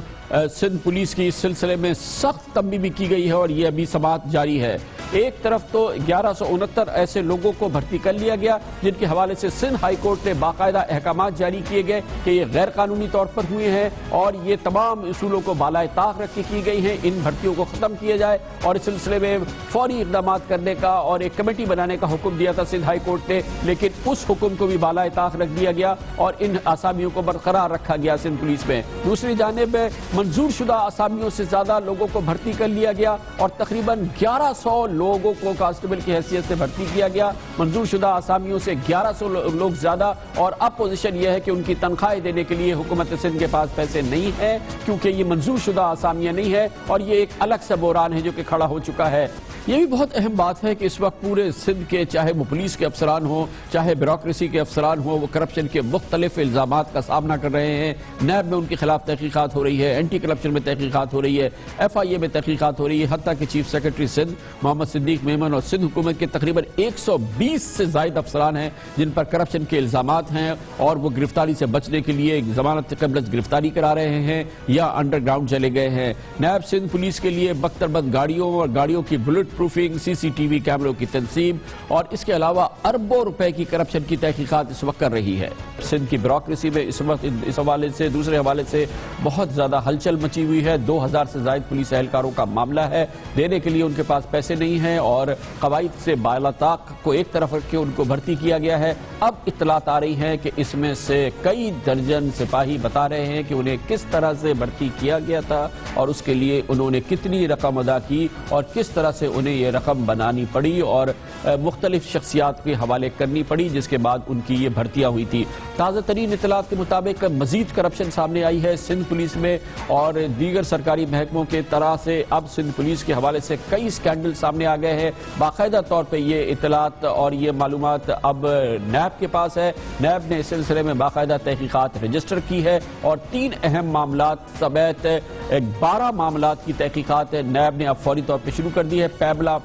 سندھ پولیس کی اس سلسلے میں سخت تنبیہ کی گئی ہے، اور یہ ابھی سماعت جاری ہے۔ ایک طرف تو 1169 ایسے لوگوں کو بھرتی کر لیا گیا جن کے حوالے سے سندھ ہائی کورٹ نے باقاعدہ احکامات جاری کیے گئے کہ یہ غیر قانونی طور پر ہوئے ہیں اور یہ تمام اصولوں کو بالائے طاق رکھ کے کی گئی ہیں، ان بھرتیوں کو ختم کیا جائے، اور اس سلسلے میں فوری اقدامات کرنے کا اور ایک کمیٹی بنانے کا حکم دیا تھا سندھ ہائی کورٹ نے، لیکن اس حکم کو بھی بالائے طاق رکھ دیا گیا اور ان آسامیوں کو برقرار رکھا گیا سندھ پولیس میں۔ دوسری جانب منظور شدہ آسامیوں سے زیادہ لوگوں کو بھرتی کر لیا گیا اور تقریباً 1100 لوگوں کو کانسٹیبل کی حیثیت سے بھرتی کیا گیا، منظور شدہ آسامیوں سے 1100 لوگ زیادہ، اور اب پوزیشن یہ ہے کہ ان کی تنخواہیں دینے کے لیے حکومت سندھ کے پاس پیسے نہیں ہیں کیونکہ یہ منظور شدہ آسامیاں نہیں ہے، اور یہ ایک الگ سے بحران ہے جو کہ کھڑا ہو چکا ہے۔ یہ بھی بہت اہم بات ہے کہ اس وقت پورے سندھ کے چاہے وہ پولیس کے افسران ہوں چاہے بیوروکریسی کے افسران ہوں، وہ کرپشن کے مختلف الزامات کا سامنا کر رہے ہیں۔ نیب میں ان کے خلاف تحقیقات ہو رہی ہے، اینٹی کرپشن میں تحقیقات ہو رہی ہے، FIA میں تحقیقات ہو رہی ہے، حتیٰ کہ چیف سیکرٹری سندھ محمد محمد صدیق میمن اور سندھ حکومت کے تقریباً 120 سے زائد افسران ہیں جن پر کرپشن کے الزامات ہیں اور وہ گرفتاری سے بچنے کے لیے ضمانت قبل گرفتاری کرا رہے ہیں یا انڈر گراؤنڈ چلے گئے ہیں۔ نیب سندھ پولیس کے لیے بختربند گاڑیوں اور گاڑیوں کی بلٹ پروفنگ، سی سی ٹی وی کیمروں کی تنصیب اور اس کے علاوہ اربوں روپے کی کرپشن کی تحقیقات اس وقت کر رہی ہے۔ سندھ کی بیوروکریسی میں اس وقت اس حوالے سے دوسرے حوالے سے بہت زیادہ ہلچل مچی ہوئی ہے۔ 2000 سے زائد پولیس اہلکاروں کا معاملہ ہے، دینے کے لیے ان کے پاس پیسے نہیں ہیں اور قواعد سے بالا طاق کو ایک طرف رکھ کے ان کو بھرتی کیا گیا ہے۔ اب اطلاعات آ رہی ہیں کہ اس میں سے کئی درجن سپاہی بتا رہے ہیں کہ انہیں کس طرح سے بھرتی کیا گیا تھا اور اس کے لیے انہوں نے کتنی رقم ادا کی اور کس طرح سے انہیں یہ رقم بنانی پڑی اور مختلف شخصیات کے حوالے کرنی پڑی، جس کے بعد ان کی یہ بھرتیاں ہوئی تھی۔ تازہ ترین اطلاعات کے مطابق مزید کرپشن سامنے آئی ہے سندھ پولیس میں اور دیگر سرکاری محکموں کے طرح سے اب سندھ پولیس کے حوالے سے کئی سکینڈل سامنے آ گئے ہیں۔ باقاعدہ طور پہ یہ اطلاعات اور یہ معلومات اب نیب کے پاس ہے۔ نیب نے اس سلسلے میں باقاعدہ تحقیقات رجسٹر کی ہے اور 3 اہم معاملات سمیت 12 معاملات کی تحقیقات نیب نے اب فوری طور پہ شروع کر دی ہے۔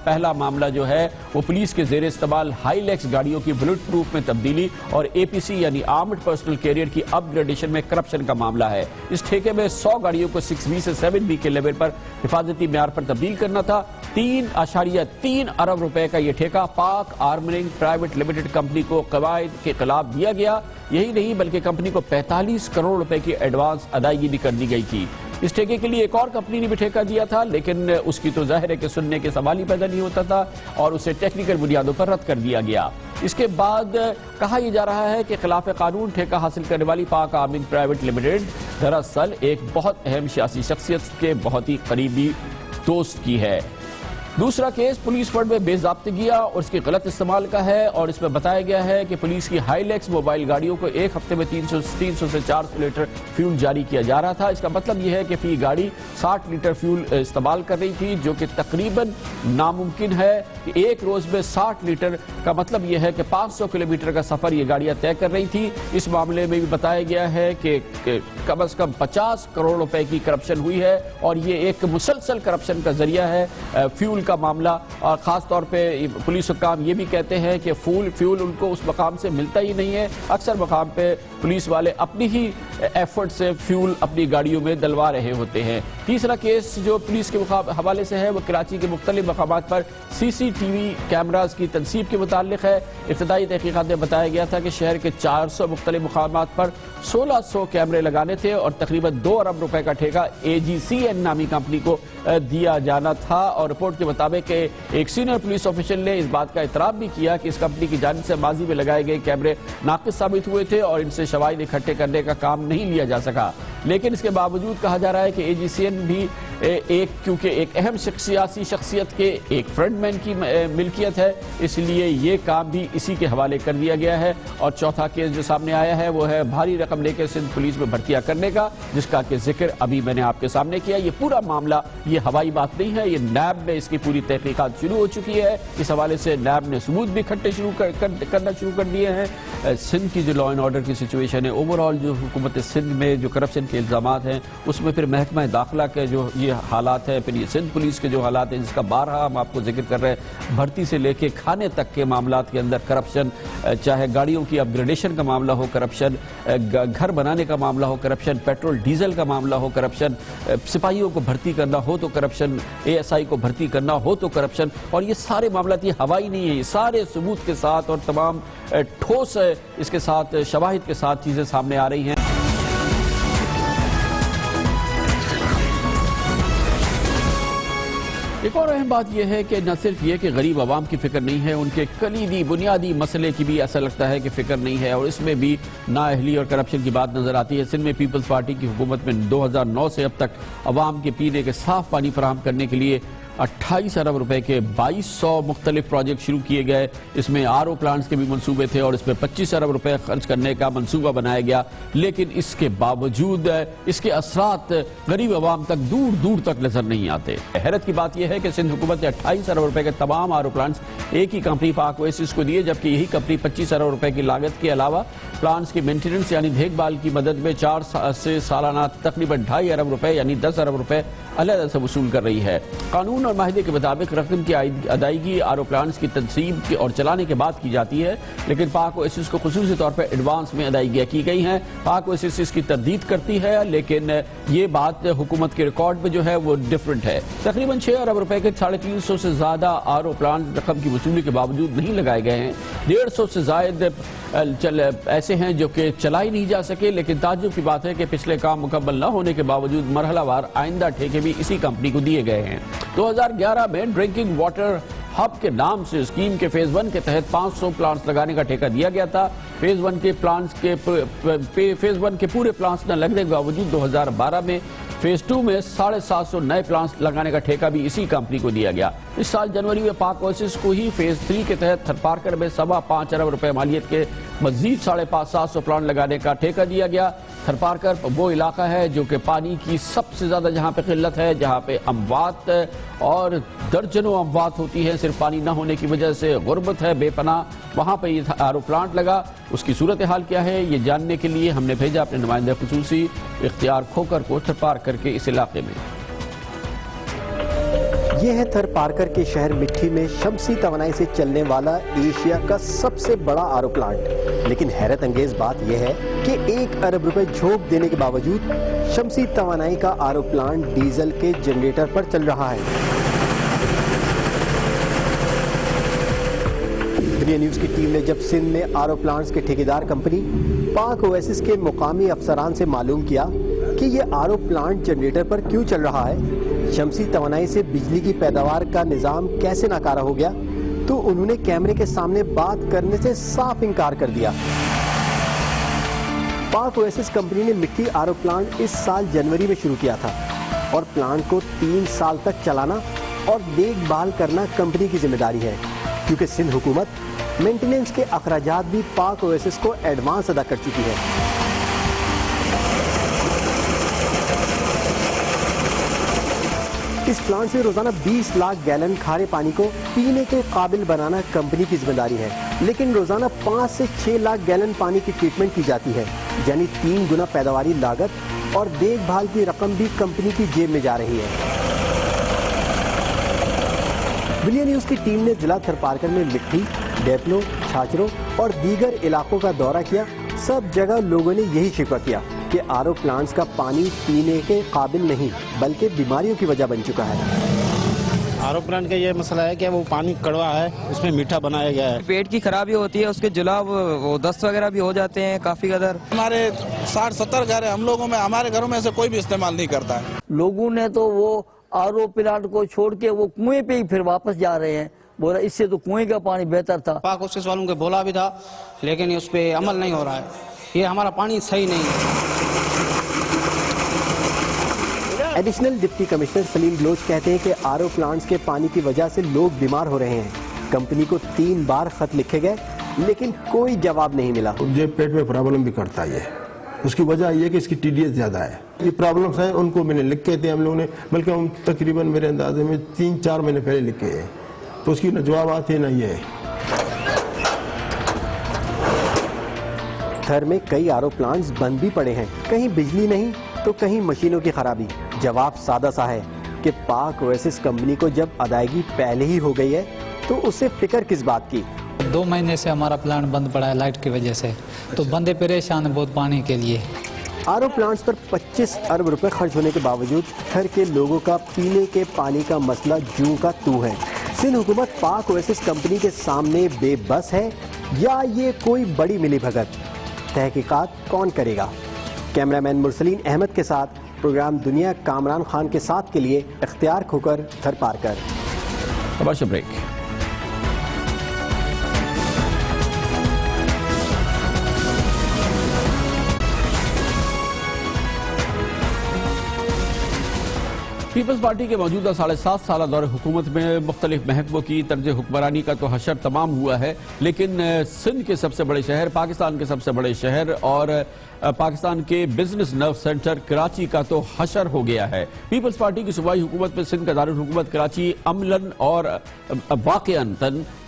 پہلا معاملہ جو ہے وہ پولیس کے زیر استعمال ہائی لیکس گاڑیوں کی بلٹ پروف میں تبدیلی اور اے پی سی یعنی آرمڈ پرسنل کیریئر کی اپ گریڈیشن میں کرپشن کا معاملہ ہے۔ اس ٹھیکے میں 100 گاڑیوں کو 6B سے 7B کے لیول پر حفاظتی معیار پر تبدیل کرنا تھا۔ 3.3 ارب روپے کا یہ ٹھیکہ پاک آرمرنگ پرائیویٹ لمیٹڈ کمپنی کو قواعد کے خلاف دیا گیا۔ یہی نہیں بلکہ کمپنی کو 45 کروڑ روپے کی ایڈوانس ادائیگی بھی کر دی گئی تھی۔ اس ٹھیکے کے لیے ایک اور کمپنی نے بھی ٹھیکہ دیا تھا لیکن اس کی تو ظاہر ہے کہ سننے کے سوال ہی پیدا نہیں ہوتا تھا اور اسے ٹیکنیکل بنیادوں پر رد کر دیا گیا۔ اس کے بعد کہا یہ جا رہا ہے کہ خلاف قانون ٹھیکہ حاصل کرنے والی پاک آرمنگ پرائیویٹ لمیٹڈ دراصل ایک بہت اہم سیاسی شخصیت کے بہت ہی قریبی دوست کی ہے۔ دوسرا کیس پولیس فنڈ میں بے ضابطگیاں اور اس کے غلط استعمال کا ہے اور اس میں بتایا گیا ہے کہ پولیس کی ہائی لیکس موبائل گاڑیوں کو ایک ہفتے میں 300 سے 400 لیٹر فیول جاری کیا جا رہا تھا۔ اس کا مطلب یہ ہے کہ فی گاڑی 60 لیٹر فیول استعمال کر رہی تھی، جو کہ تقریباً ناممکن ہے کہ ایک روز میں 60 لیٹر کا مطلب یہ ہے کہ 500 کلومیٹر کا سفر یہ گاڑیاں طے کر رہی تھی۔ اس معاملے میں بھی بتایا گیا ہے کہ کم از کم 50 کروڑ روپے کی کرپشن ہوئی ہے اور یہ ایک مسلسل کرپشن کا ذریعہ ہے فیول کا معاملہ۔ اور خاص طور پہ پولیس حکام یہ بھی کہتے ہیں کہ فیول ان کو اس مقام سے ملتا ہی نہیں ہے، اکثر مقام پہ پولیس والے اپنی ہی ایفرٹ سے فیول اپنی گاڑیوں میں دلوا رہے ہوتے ہیں۔ تیسرا کیس جو پولیس کے حوالے سے ہے وہ کراچی کے مختلف مقامات پر سی سی ٹی وی کیمراز کی تنصیب کے متعلق ہے۔ ابتدائی تحقیقات میں بتایا گیا تھا کہ شہر کے 400 مختلف مقامات پر 1600 کیمرے لگانے تھے اور تقریباً 2 ارب روپے کا ٹھیکہ AGCN نامی کمپنی کو دیا جانا تھا۔ اور رپورٹ کے مطابق ایک سینئر پولیس آفیشل نے اس بات کا اعتراف بھی کیا کہ اس کمپنی کی جانب سے ماضی میں لگائے گئے کیمرے ناقص ثابت ہوئے تھے اور ان سے شواہد اکٹھے کرنے کا کام نہیں لیا جا سکا، لیکن اس کے باوجود کہا جا رہا ہے کہ AGCN بھی کیونکہ ایک اہم سیاسی شخصیت کے ایک فرنٹ مین کی ملکیت ہے، اس لیے یہ کام بھی اسی کے حوالے کر دیا گیا ہے۔ اور چوتھا کیس جو سامنے آیا ہے وہ ہے بھاری رقم لے کے سندھ پولیس میں بھرتیاں کرنے کا، جس کا کہ ذکر ابھی میں نے آپ کے سامنے کیا۔ یہ پورا معاملہ یہ ہوائی بات نہیں ہے، یہ نیب میں اس کی پوری تحقیقات شروع ہو چکی ہے۔ اس حوالے سے نیب نے ثبوت بھی اکٹھے کرنا شروع کر دیے ہیں۔ سندھ کی جو لا اینڈ آرڈر کی سچویشن ہے، اوور آل جو حکومت سندھ میں جو کرپشن کے الزامات ہیں اس میں پھر محکمہ داخلہ کے جو یہ حالات ہیں، پھر یہ سندھ پولیس کے جو حالات ہیں جس کا بارہا ہم آپ کو ذکر کر رہے ہیں، بھرتی سے لے کے کھانے تک کے معاملات کے اندر کرپشن، چاہے گاڑیوں کی اپ گریڈیشن کا معاملہ ہو کرپشن، گھر بنانے کا معاملہ ہو کرپشن، پیٹرول ڈیزل کا معاملہ ہو کرپشن، سپاہیوں کو بھرتی کرنا ہو تو کرپشن، ASI کو بھرتی کرنا ہو تو کرپشن، اور یہ سارے معاملات یہ ہوائی نہیں ہے، یہ سارے ثبوت کے ساتھ اور تمام ٹھوس اس کے ساتھ شواہد کے ساتھ چیزیں سامنے آ رہی ہیں۔ ایک اور اہم بات یہ ہے کہ نہ صرف یہ کہ غریب عوام کی فکر نہیں ہے، ان کے کلیدی بنیادی مسئلے کی بھی ایسا لگتا ہے کہ فکر نہیں ہے، اور اس میں بھی نااہلی اور کرپشن کی بات نظر آتی ہے۔ سندھ میں پیپلز پارٹی کی حکومت میں 2009 سے اب تک عوام کے پینے کے صاف پانی فراہم کرنے کے لیے 28 ارب روپے کے 2200 مختلف پروجیکٹ شروع کیے گئے۔ اس میں RO پلانٹس کے بھی منصوبے تھے اور اس میں 25 ارب روپے خرچ کرنے کا منصوبہ بنایا گیا، لیکن اس کے باوجود اس کے اثرات غریب عوام تک دور دور تک نظر نہیں آتے۔ حیرت کی بات یہ ہے کہ سندھ حکومت نے 28 ارب روپے کے تمام RO پلانٹس ایک ہی کمپنی پاک اویسس کو دیے، جبکہ یہی کمپنی 25 ارب روپے کی لاگت کے علاوہ پلانٹس کی مینٹیننس یعنی دیکھ بھال کی مدد میں 4 سے سالانہ تقریباً 2.5 ارب روپے یعنی 10 ارب روپے علیحدہ سے وصول کر رہی ہے۔ قانون اور معاہدے کے مطابق رقم کی ادائیگی آر او پلانٹس کی تنصیب اور چلانے کے بعد کی جاتی ہے، لیکن پاک اویسس کو خصوصی طور پر ایڈوانس میں ادائیگیاں کی گئی ہیں۔ پاک اویسس اس کی تردید کرتی ہے، لیکن یہ بات حکومت کے ریکارڈ میں جو ہے وہ ڈیفرنٹ ہے۔ تقریباً 6 ارب روپے کے 350 سے زیادہ آر او پلانٹ رقم کی وصولی کے باوجود نہیں لگائے گئے ہیں۔ 150 سے زائد ایسے ہیں جو کہ چلا ہی نہیں جا سکے، لیکن تعجب کی بات ہے کہ پچھلے کام مکمل نہ ہونے کے باوجود مرحلہ وار آئندہ ٹھیکے بھی اسی کمپنی کو دیے گئے ہیں۔ 2011 میں ڈرنکنگ واٹر ہب کے نام سے اسکیم کے فیز 1 کے تحت 500 پلانٹس لگانے کا ٹھیکہ دیا گیا تھا۔ فیز 1 کے پورے پلانٹس نہ لگنے کے باوجود 2012 میں فیز 2 میں 750 نئے پلانٹس لگانے کا ٹھیکہ بھی اسی کمپنی کو دیا گیا۔ اس سال جنوری میں پاک اویسس کو ہی فیز 3 کے تحت تھرپارکر میں 5.25 ارب روپے مالیت کے مزید 750 پلانٹ لگانے کا ٹھیکہ دیا گیا۔ تھرپارکر وہ علاقہ ہے جو کہ پانی کی سب سے زیادہ جہاں پہ قلت ہے، جہاں پہ اموات اور درجنوں اموات ہوتی ہیں صرف پانی نہ ہونے کی وجہ سے، غربت ہے، بے پناہ، وہاں پہ یہ آر او پلانٹ لگا۔ اس کی صورتحال کیا ہے یہ جاننے کے لیے ہم نے بھیجا اپنے نمائندہ خصوصی اختیار کھوکر کو تھرپارکر کے اس علاقے میں۔
یہ ہے تھرپارکر کے شہر مٹھی میں شمسی توانائی سے چلنے والا ایشیا کا سب سے بڑا آر او پلانٹ، لیکن حیرت انگیز بات یہ ہے کہ 1 ارب روپے جھونک دینے کے باوجود شمسی توانائی کا آر او پلانٹ ڈیزل کے جنریٹر پر چل رہا ہے۔ دنیا نیوز کی ٹیم نے جب سندھ میں آر او پلانٹس کے ٹھیکیدار کمپنی پاک اویسس کے مقامی افسران سے معلوم کیا کہ یہ آر او پلانٹ جنریٹر پر کیوں چل رہا ہے، شمسی توانائی سے بجلی کی پیداوار کا نظام کیسے ناکارہ ہو گیا، تو انہوں نے کیمرے کے سامنے بات کرنے سے صاف انکار کر دیا۔ پاک اویسس کمپنی نے مٹی آر او پلانٹ اس سال جنوری میں شروع کیا تھا اور پلانٹ کو 3 سال تک چلانا اور دیکھ بھال کرنا کمپنی کی ذمہ داری ہے، کیونکہ سندھ حکومت مینٹیننس کے اخراجات بھی پاک اویسس کو ایڈوانس ادا کر چکی ہے۔ اس پلانٹ سے روزانہ 20 لاکھ گیلن کھارے پانی کو پینے کے قابل بنانا کمپنی کی ذمہ داری ہے، لیکن روزانہ 5 سے 6 لاکھ گیلن پانی کی ٹریٹمنٹ کی جاتی ہے، یعنی 3 گنا پیداواری لاگت اور دیکھ بھال کی رقم بھی کمپنی کی جیب میں جا رہی ہے۔ دنیا نیوز کی ٹیم نے ضلع تھرپارکر میں مٹھی، ڈیپلو، چھاچروں اور دیگر علاقوں کا دورہ کیا۔ سب جگہ لوگوں نے یہی شکوہ کیا کہ آر او پلانٹس کا پانی پینے کے قابل نہیں بلکہ بیماریوں کی وجہ بن چکا ہے۔
آر او پلانٹ کا یہ مسئلہ ہے کہ وہ پانی کڑوا ہے، اس میں میٹھا بنایا گیا ہے۔
پیٹ کی خرابی ہوتی ہے، اس کے جلاب وہ دست وغیرہ بھی ہو جاتے ہیں کافی قدر۔
ہمارے 60-70 گھر ہیں، ہم لوگوں میں ہمارے گھروں میں سے کوئی بھی استعمال نہیں کرتا ہے۔
لوگوں نے تو وہ آر او پلانٹ کو چھوڑ کے وہ کنویں پہ ہی پھر واپس جا رہے ہیں، بولا اس سے تو کنویں کا پانی بہتر تھا۔
پاک اویسس والوں کو بولا بھی تھا لیکن اس پہ عمل نہیں ہو رہا ہے، یہ ہمارا پانی صحیح نہیں ہے۔
ایڈیشنل ڈپٹی کمشنر سلیم بلوچ کہتے ہیں کہ آر او پلانٹس کے پانی کی وجہ سے لوگ بیمار ہو رہے ہیں۔ کمپنی کو 3 بار خط لکھے گئے لیکن کوئی جواب نہیں ملا۔
یہ پیٹ میں پرابلم بھی کرتا ہے، اس کی وجہ یہ کہ اس کی ٹی ڈی ایس زیادہ ہے۔ یہ پرابلمس ہیں ان کو میں نے لکھ کے دے ہم لوگوں نے، بلکہ ہم تقریباً میرے اندازے میں 3-4 مہینے پہلے لکھے ہیں، تو اس کی نہ جوابات ہیں نہ یہ ہے۔
تھر میں کئی آر او پلانٹس بند بھی پڑے ہیں، کہیں بجلی نہیں تو کہیں مشینوں کی خرابی۔ جواب سادہ سا ہے کہ پاک اویسس کمپنی کو جب ادائیگی پہلے ہی ہو گئی ہے تو اسے فکر کس بات کی۔
2 مہینے سے ہمارا پلانٹ بند پڑا ہے لائٹ کی وجہ سے، تو بندے پریشان ہیں بہت پانی کے لیے۔
آر او پلانٹس پر 25 ارب روپے خرچ ہونے کے باوجود تھر کے لوگوں کا پینے کے پانی کا مسئلہ جوں کا تو ہے۔ سندھ حکومت پاک اویسس کمپنی کے سامنے بے بس ہے یا یہ کوئی بڑی ملی بھگت؟ تحقیقات کون کرے گا؟ کیمرامین مرسلین احمد کے ساتھ پروگرام دنیا کامران خان کے ساتھ کے لیے اختیار کھوکر، تھرپارکر۔
Commercial break. پیپلز پارٹی کے موجودہ 7.5 سالہ دور حکومت میں مختلف محکموں کی طرز حکمرانی کا تو حشر تمام ہوا ہے، لیکن سندھ کے سب سے بڑے شہر، پاکستان کے سب سے بڑے شہر اور پاکستان کے بزنس نرو سینٹر کراچی کا تو حشر ہو گیا ہے۔ پیپلز پارٹی کی صوبائی حکومت میں سندھ کا دارالحکومت کراچی عملاً اور واقعاً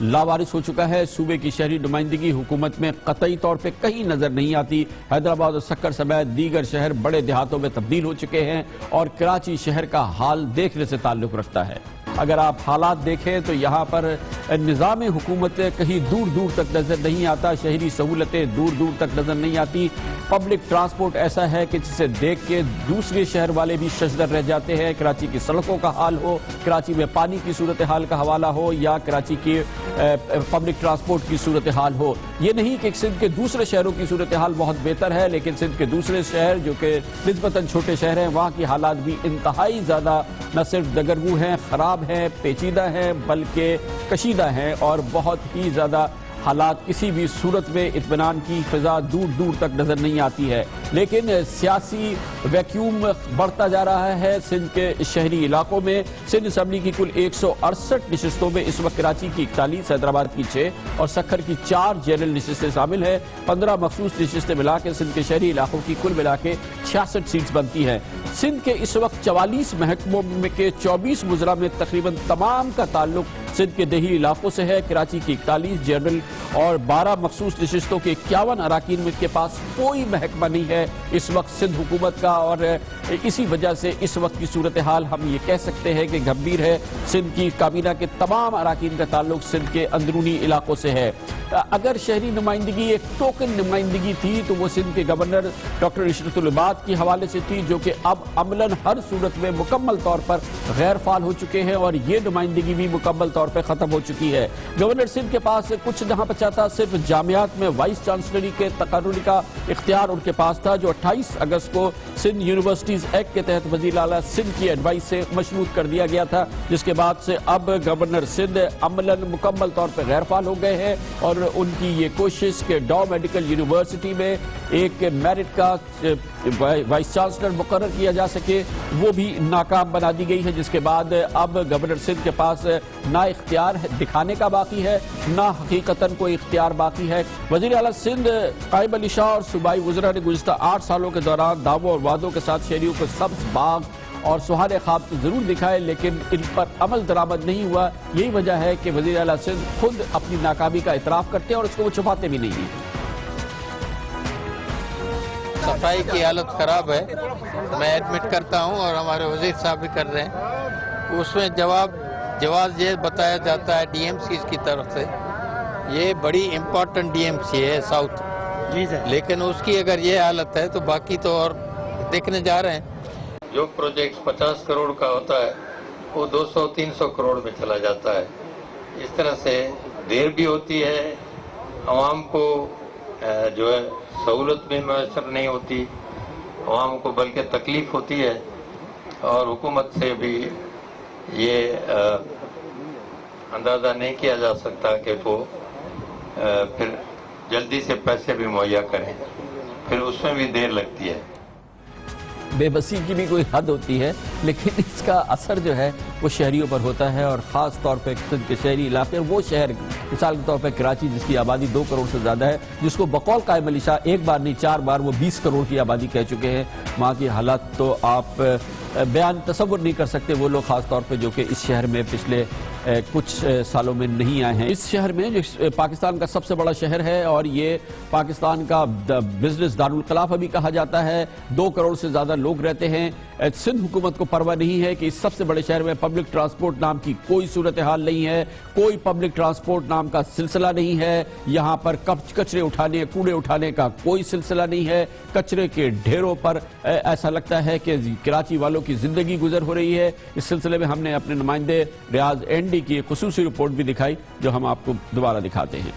لاوارث ہو چکا ہے۔ صوبے کی شہری نمائندگی حکومت میں قطعی طور پہ کہیں نظر نہیں آتی۔ حیدرآباد اور سکر سمیت دیگر شہر بڑے دیہاتوں میں تبدیل ہو چکے ہیں اور کراچی شہر کا حال دیکھنے سے تعلق رکھتا ہے۔ اگر آپ حالات دیکھیں تو یہاں پر نظام حکومت کہیں دور دور تک نظر نہیں آتا، شہری سہولتیں دور دور تک نظر نہیں آتی، پبلک ٹرانسپورٹ ایسا ہے کہ جسے دیکھ کے دوسرے شہر والے بھی ششدر رہ جاتے ہیں۔ کراچی کی سڑکوں کا حال ہو، کراچی میں پانی کی صورتحال کا حوالہ ہو، یا کراچی کی پبلک ٹرانسپورٹ کی صورتحال ہو۔ یہ نہیں کہ سندھ کے دوسرے شہروں کی صورتحال بہت بہتر ہے، لیکن سندھ کے دوسرے شہر جو کہ نسبتاً چھوٹے شہر ہیں، وہاں کی حالات بھی انتہائی زیادہ نہ صرف دگرگوں ہیں، خراب ہیں، پیچیدہ ہیں، بلکہ کشیدہ ہیں، اور بہت ہی زیادہ حالات کسی بھی صورت میں اطمینان کی فضا دور دور تک نظر نہیں آتی ہے۔ لیکن سیاسی ویکیوم بڑھتا جا رہا ہے سندھ کے شہری علاقوں میں۔ سندھ اسمبلی کی کل 168 نشستوں میں اس وقت کراچی کی 41، حیدرآباد کی 6 اور سکھر کی 4 جنرل نشستیں شامل ہیں۔ 15 مخصوص نشستیں ملا کے سندھ کے شہری علاقوں کی کل ملا کے 66 سیٹس بنتی ہیں۔ سندھ کے اس وقت 44 محکموں میں کے 24 وزراء میں تقریباً تمام کا تعلق سندھ کے دیہی علاقوں سے ہے۔ کراچی کی 41 جنرل اور 12 مخصوص نشستوں کے 51 اراکین میں کے پاس کوئی محکمہ نہیں ہے اس وقت سندھ حکومت کا، اور اسی وجہ سے اس وقت کی صورتحال ہم یہ کہہ سکتے ہیں کہ گھمبیر ہے۔ سندھ کی کابینہ کے تمام اراکین کا تعلق سندھ کے اندرونی علاقوں سے ہے۔ اگر شہری نمائندگی ایک ٹوکن نمائندگی تھی تو وہ سندھ کے گورنر ڈاکٹر عشرت العباد کے حوالے سے تھی، جو کہ اب عملاً ہر صورت میں مکمل طور پر غیر فعال ہو چکے ہیں، اور یہ نمائندگی بھی مکمل طور پر ختم ہو چکی ہے۔ گورنر سندھ کے پاس کچھ نہ بچا تھا، صرف جامعات میں وائس چانسلری کے تقرری کا اختیار ان کے پاس تھا، جو 28 اگست کو سندھ یونیورسٹیز ایکٹ کے تحت وزیر اعلیٰ سندھ کی ایڈوائس سے مشروط کر دیا گیا تھا، جس کے بعد سے اب گورنر سندھ عملاً مکمل طور پر غیر فعال ہو گئے ہیں، اور ان کی یہ کوشش کہ ڈاؤ میڈیکل یونیورسٹی میں ایک میرٹ کا وائس چانسلر مقرر کیا جا سکے وہ بھی ناکام بنا دی گئی ہے، جس کے بعد اب گورنر سندھ کے پاس نہ اختیار دکھانے کا باقی ہے، نہ حقیقتاً کوئی اختیار باقی ہے۔ وزیر اعلیٰ سندھ قائم علی شاہ اور صوبائی وزراء نے گزشتہ 8 سالوں کے دوران دعووں اور وعدوں کے ساتھ شہریوں کو سبز باغ اور سہارے خواب ضرور دکھائے، لیکن ان پر عمل درآمد نہیں ہوا۔ یہی وجہ ہے کہ وزیر اعلیٰ سندھ خود اپنی ناکامی کا اعتراف کرتے ہیں اور اس کو وہ چھپاتے بھی نہیں ہیں۔
صفائی کی حالت خراب ہے، میں ایڈمٹ کرتا ہوں اور ہمارے وزیر صاحب بھی کر رہے ہیں۔ اس میں جواز یہ بتایا جاتا ہے ڈی ایم سی کی طرف سے، یہ بڑی امپورٹنٹ ڈی ایم سی ہے ساؤتھ، لیکن اس کی اگر یہ حالت ہے تو باقی تو اور دیکھنے جا رہے ہیں۔ جو پروجیکٹ 50 کروڑ کا ہوتا ہے وہ 200-300 کروڑ میں چلا جاتا ہے۔ اس طرح سے دیر بھی ہوتی ہے، عوام کو جو ہے سہولت بھی میسر نہیں ہوتی، عوام کو بلکہ تکلیف ہوتی ہے، اور حکومت سے بھی یہ اندازہ نہیں کیا جا سکتا کہ وہ پھر جلدی سے پیسے بھی مہیا کریں، پھر اس میں بھی دیر لگتی ہے۔
بے بسی کی بھی کوئی حد ہوتی ہے، لیکن اس کا اثر جو ہے وہ شہریوں پر ہوتا ہے، اور خاص طور پہ سندھ کے شہری علاقے، وہ شہر مثال کے طور پہ کراچی جس کی آبادی 2 کروڑ سے زیادہ ہے، جس کو بقول قائم علی شاہ ایک بار نہیں 4 بار وہ 20 کروڑ کی آبادی کہہ چکے ہیں۔ وہاں کی حالات تو آپ بیان تصور نہیں کر سکتے، وہ لوگ خاص طور پہ جو کہ اس شہر میں پچھلے کچھ سالوں میں نہیں آئے ہیں۔ اس شہر میں جو پاکستان کا سب سے بڑا شہر ہے، اور یہ پاکستان کا بزنس دارالخلافہ بھی کہا جاتا ہے، 2 کروڑ سے زیادہ لوگ رہتے ہیں۔ سندھ حکومت کو پرواہ نہیں ہے کہ اس سب سے بڑے شہر میں پبلک ٹرانسپورٹ نام کی کوئی صورتحال نہیں ہے، کوئی پبلک ٹرانسپورٹ نام کا سلسلہ نہیں ہے، یہاں پر کچرے اٹھانے کوڑے اٹھانے کا کوئی سلسلہ نہیں ہے۔ کچرے کے ڈھیروں پر ایسا لگتا ہے کہ کراچی والوں کی زندگی گزر ہو رہی ہے۔ اس سلسلے میں ہم نے اپنے نمائندے ریاض اینڈی کی ایک خصوصی رپورٹ بھی دکھائی، جو ہم آپ کو دوبارہ دکھاتے ہیں۔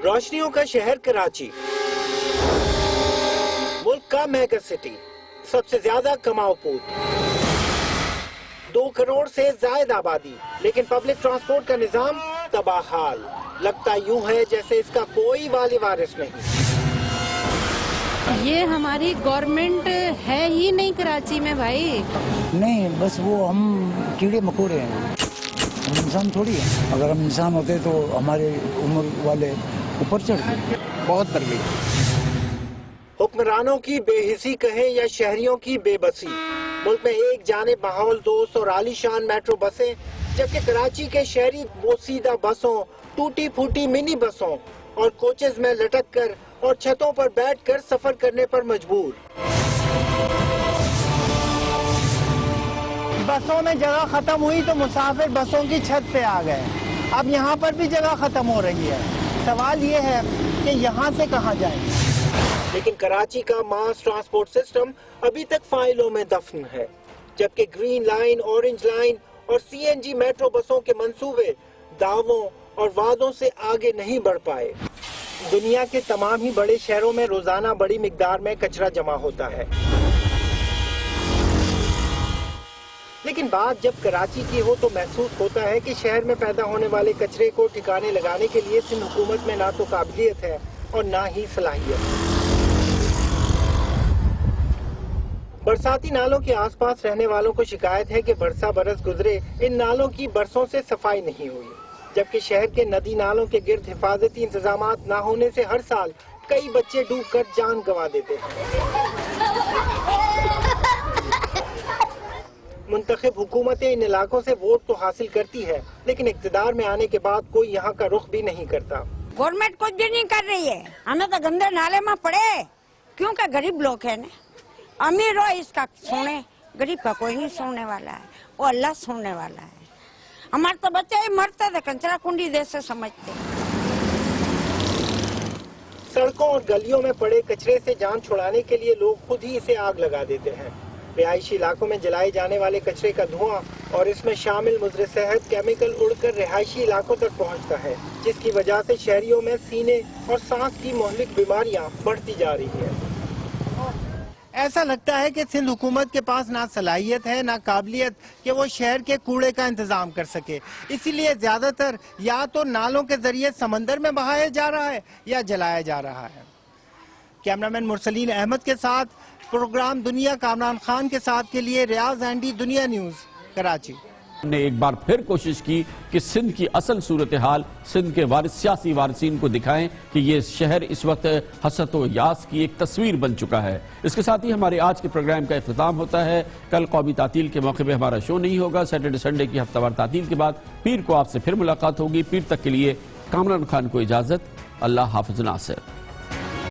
روشنیوں کا شہر کراچی، ملک کا میگا سٹی، سب سے زیادہ کماؤ پوت، 2 کروڑ سے زائد آبادی، لیکن پبلک ٹرانسپورٹ کا نظام تباہ حال، لگتا یوں ہے جیسے اس کا کوئی والی وارث نہیں۔
یہ ہماری گورنمنٹ ہے ہی نہیں کراچی میں بھائی،
نہیں بس وہ ہم کیڑے مکوڑے ہیں، ہم انسان تھوڑی ہیں۔ اگر ہم انسان ہوتے تو ہمارے عمر والے اوپر چڑھتے۔
بہت بڑی حکمرانوں کی بے حسی کہیں یا شہریوں کی بے بسی، ملک میں ایک جانب ماحول دوست اور عالیشان میٹرو بسیں، جبکہ کراچی کے شہری بوسیدہ بسوں، ٹوٹی پھوٹی منی بسوں اور کوچز میں لٹک کر اور چھتوں پر بیٹھ کر سفر کرنے پر مجبور۔ بسوں میں جگہ ختم ہوئی تو مسافر بسوں کی چھت پہ آ گئے، اب یہاں پر بھی جگہ ختم ہو رہی ہے۔ سوال یہ ہے کہ یہاں سے کہاں جائیں؟ لیکن کراچی کا ماس ٹرانسپورٹ سسٹم ابھی تک فائلوں میں دفن ہے، جبکہ گرین لائن، اورنج لائن اور سی این جی میٹرو بسوں کے منصوبے دعووں اور وعدوں سے آگے نہیں بڑھ پائے۔ دنیا کے تمام ہی بڑے شہروں میں روزانہ بڑی مقدار میں کچرا جمع ہوتا ہے، لیکن بات جب کراچی کی ہو تو محسوس ہوتا ہے کہ شہر میں پیدا ہونے والے کچرے کو ٹھکانے لگانے کے لیے سندھ حکومت میں نہ تو قابلیت ہے اور نہ ہی صلاحیت۔ برساتی نالوں کے آس پاس رہنے والوں کو شکایت ہے کہ برسا برس گزرے ان نالوں کی برسوں سے صفائی نہیں ہوئی، جبکہ شہر کے ندی نالوں کے گرد حفاظتی انتظامات نہ ہونے سے ہر سال کئی بچے ڈوب کر جان گنوا دیتے ہیں۔ منتخب حکومتیں ان علاقوں سے ووٹ تو حاصل کرتی ہے، لیکن اقتدار میں آنے کے بعد کوئی یہاں کا رخ بھی نہیں کرتا۔
گورنمنٹ کچھ بھی نہیں کر رہی ہے، ہمیں تو گندے نالے میں پڑے، کیونکہ غریب لوگ ہیں نا، امیر ہو اس کا سونے، غریب کا کوئی نہیں سونے والا ہے، وہ اللہ سونے والا ہے۔ ہمارے تو بچے ہی مرتے تھے، کنچرا کنڈی جیسے سمجھتے۔
سڑکوں اور گلیوں میں پڑے کچرے سے جان چھڑانے کے لیے لوگ خود ہی اسے آگ لگا دیتے ہیں۔ رہائشی علاقوں میں جلائے جانے والے کچرے کا دھواں اور اس میں شامل مضر صحت کیمیکل اڑ کر رہائشی علاقوں تک پہنچتا ہے، جس کی وجہ سے شہریوں میں سینے اور سانس کی مہلک بیماریاں بڑھتی جا رہی ہیں۔ ایسا لگتا ہے کہ سندھ حکومت کے پاس نہ صلاحیت ہے نہ قابلیت کہ وہ شہر کے کوڑے کا انتظام کر سکے، اسی لیے زیادہ تر یا تو نالوں کے ذریعے سمندر میں بہایا جا رہا ہے یا جلایا جا رہا ہے۔ کیمرامین مرسلین احمد کے ساتھ پروگرام دنیا کامران خان کے ساتھ کے لیے ریاض اینڈی، دنیا نیوز، کراچی۔
نے ایک بار پھر کوشش کی کہ سندھ کی اصل صورتحال سندھ کے سیاسی وارثین کو دکھائیں کہ یہ شہر اس وقت حسرت و یاس کی ایک تصویر بن چکا ہے۔ اس کے ساتھ ہی ہمارے آج کے پروگرام کا اختتام ہوتا ہے۔ کل قومی تعطیل کے موقع پہ ہمارا شو نہیں ہوگا، سیٹرڈے سنڈے کی ہفتہ وار تعطیل کے بعد پیر کو آپ سے پھر ملاقات ہوگی۔ پیر تک کے لیے کامران خان کو اجازت، اللہ حافظ ناصر۔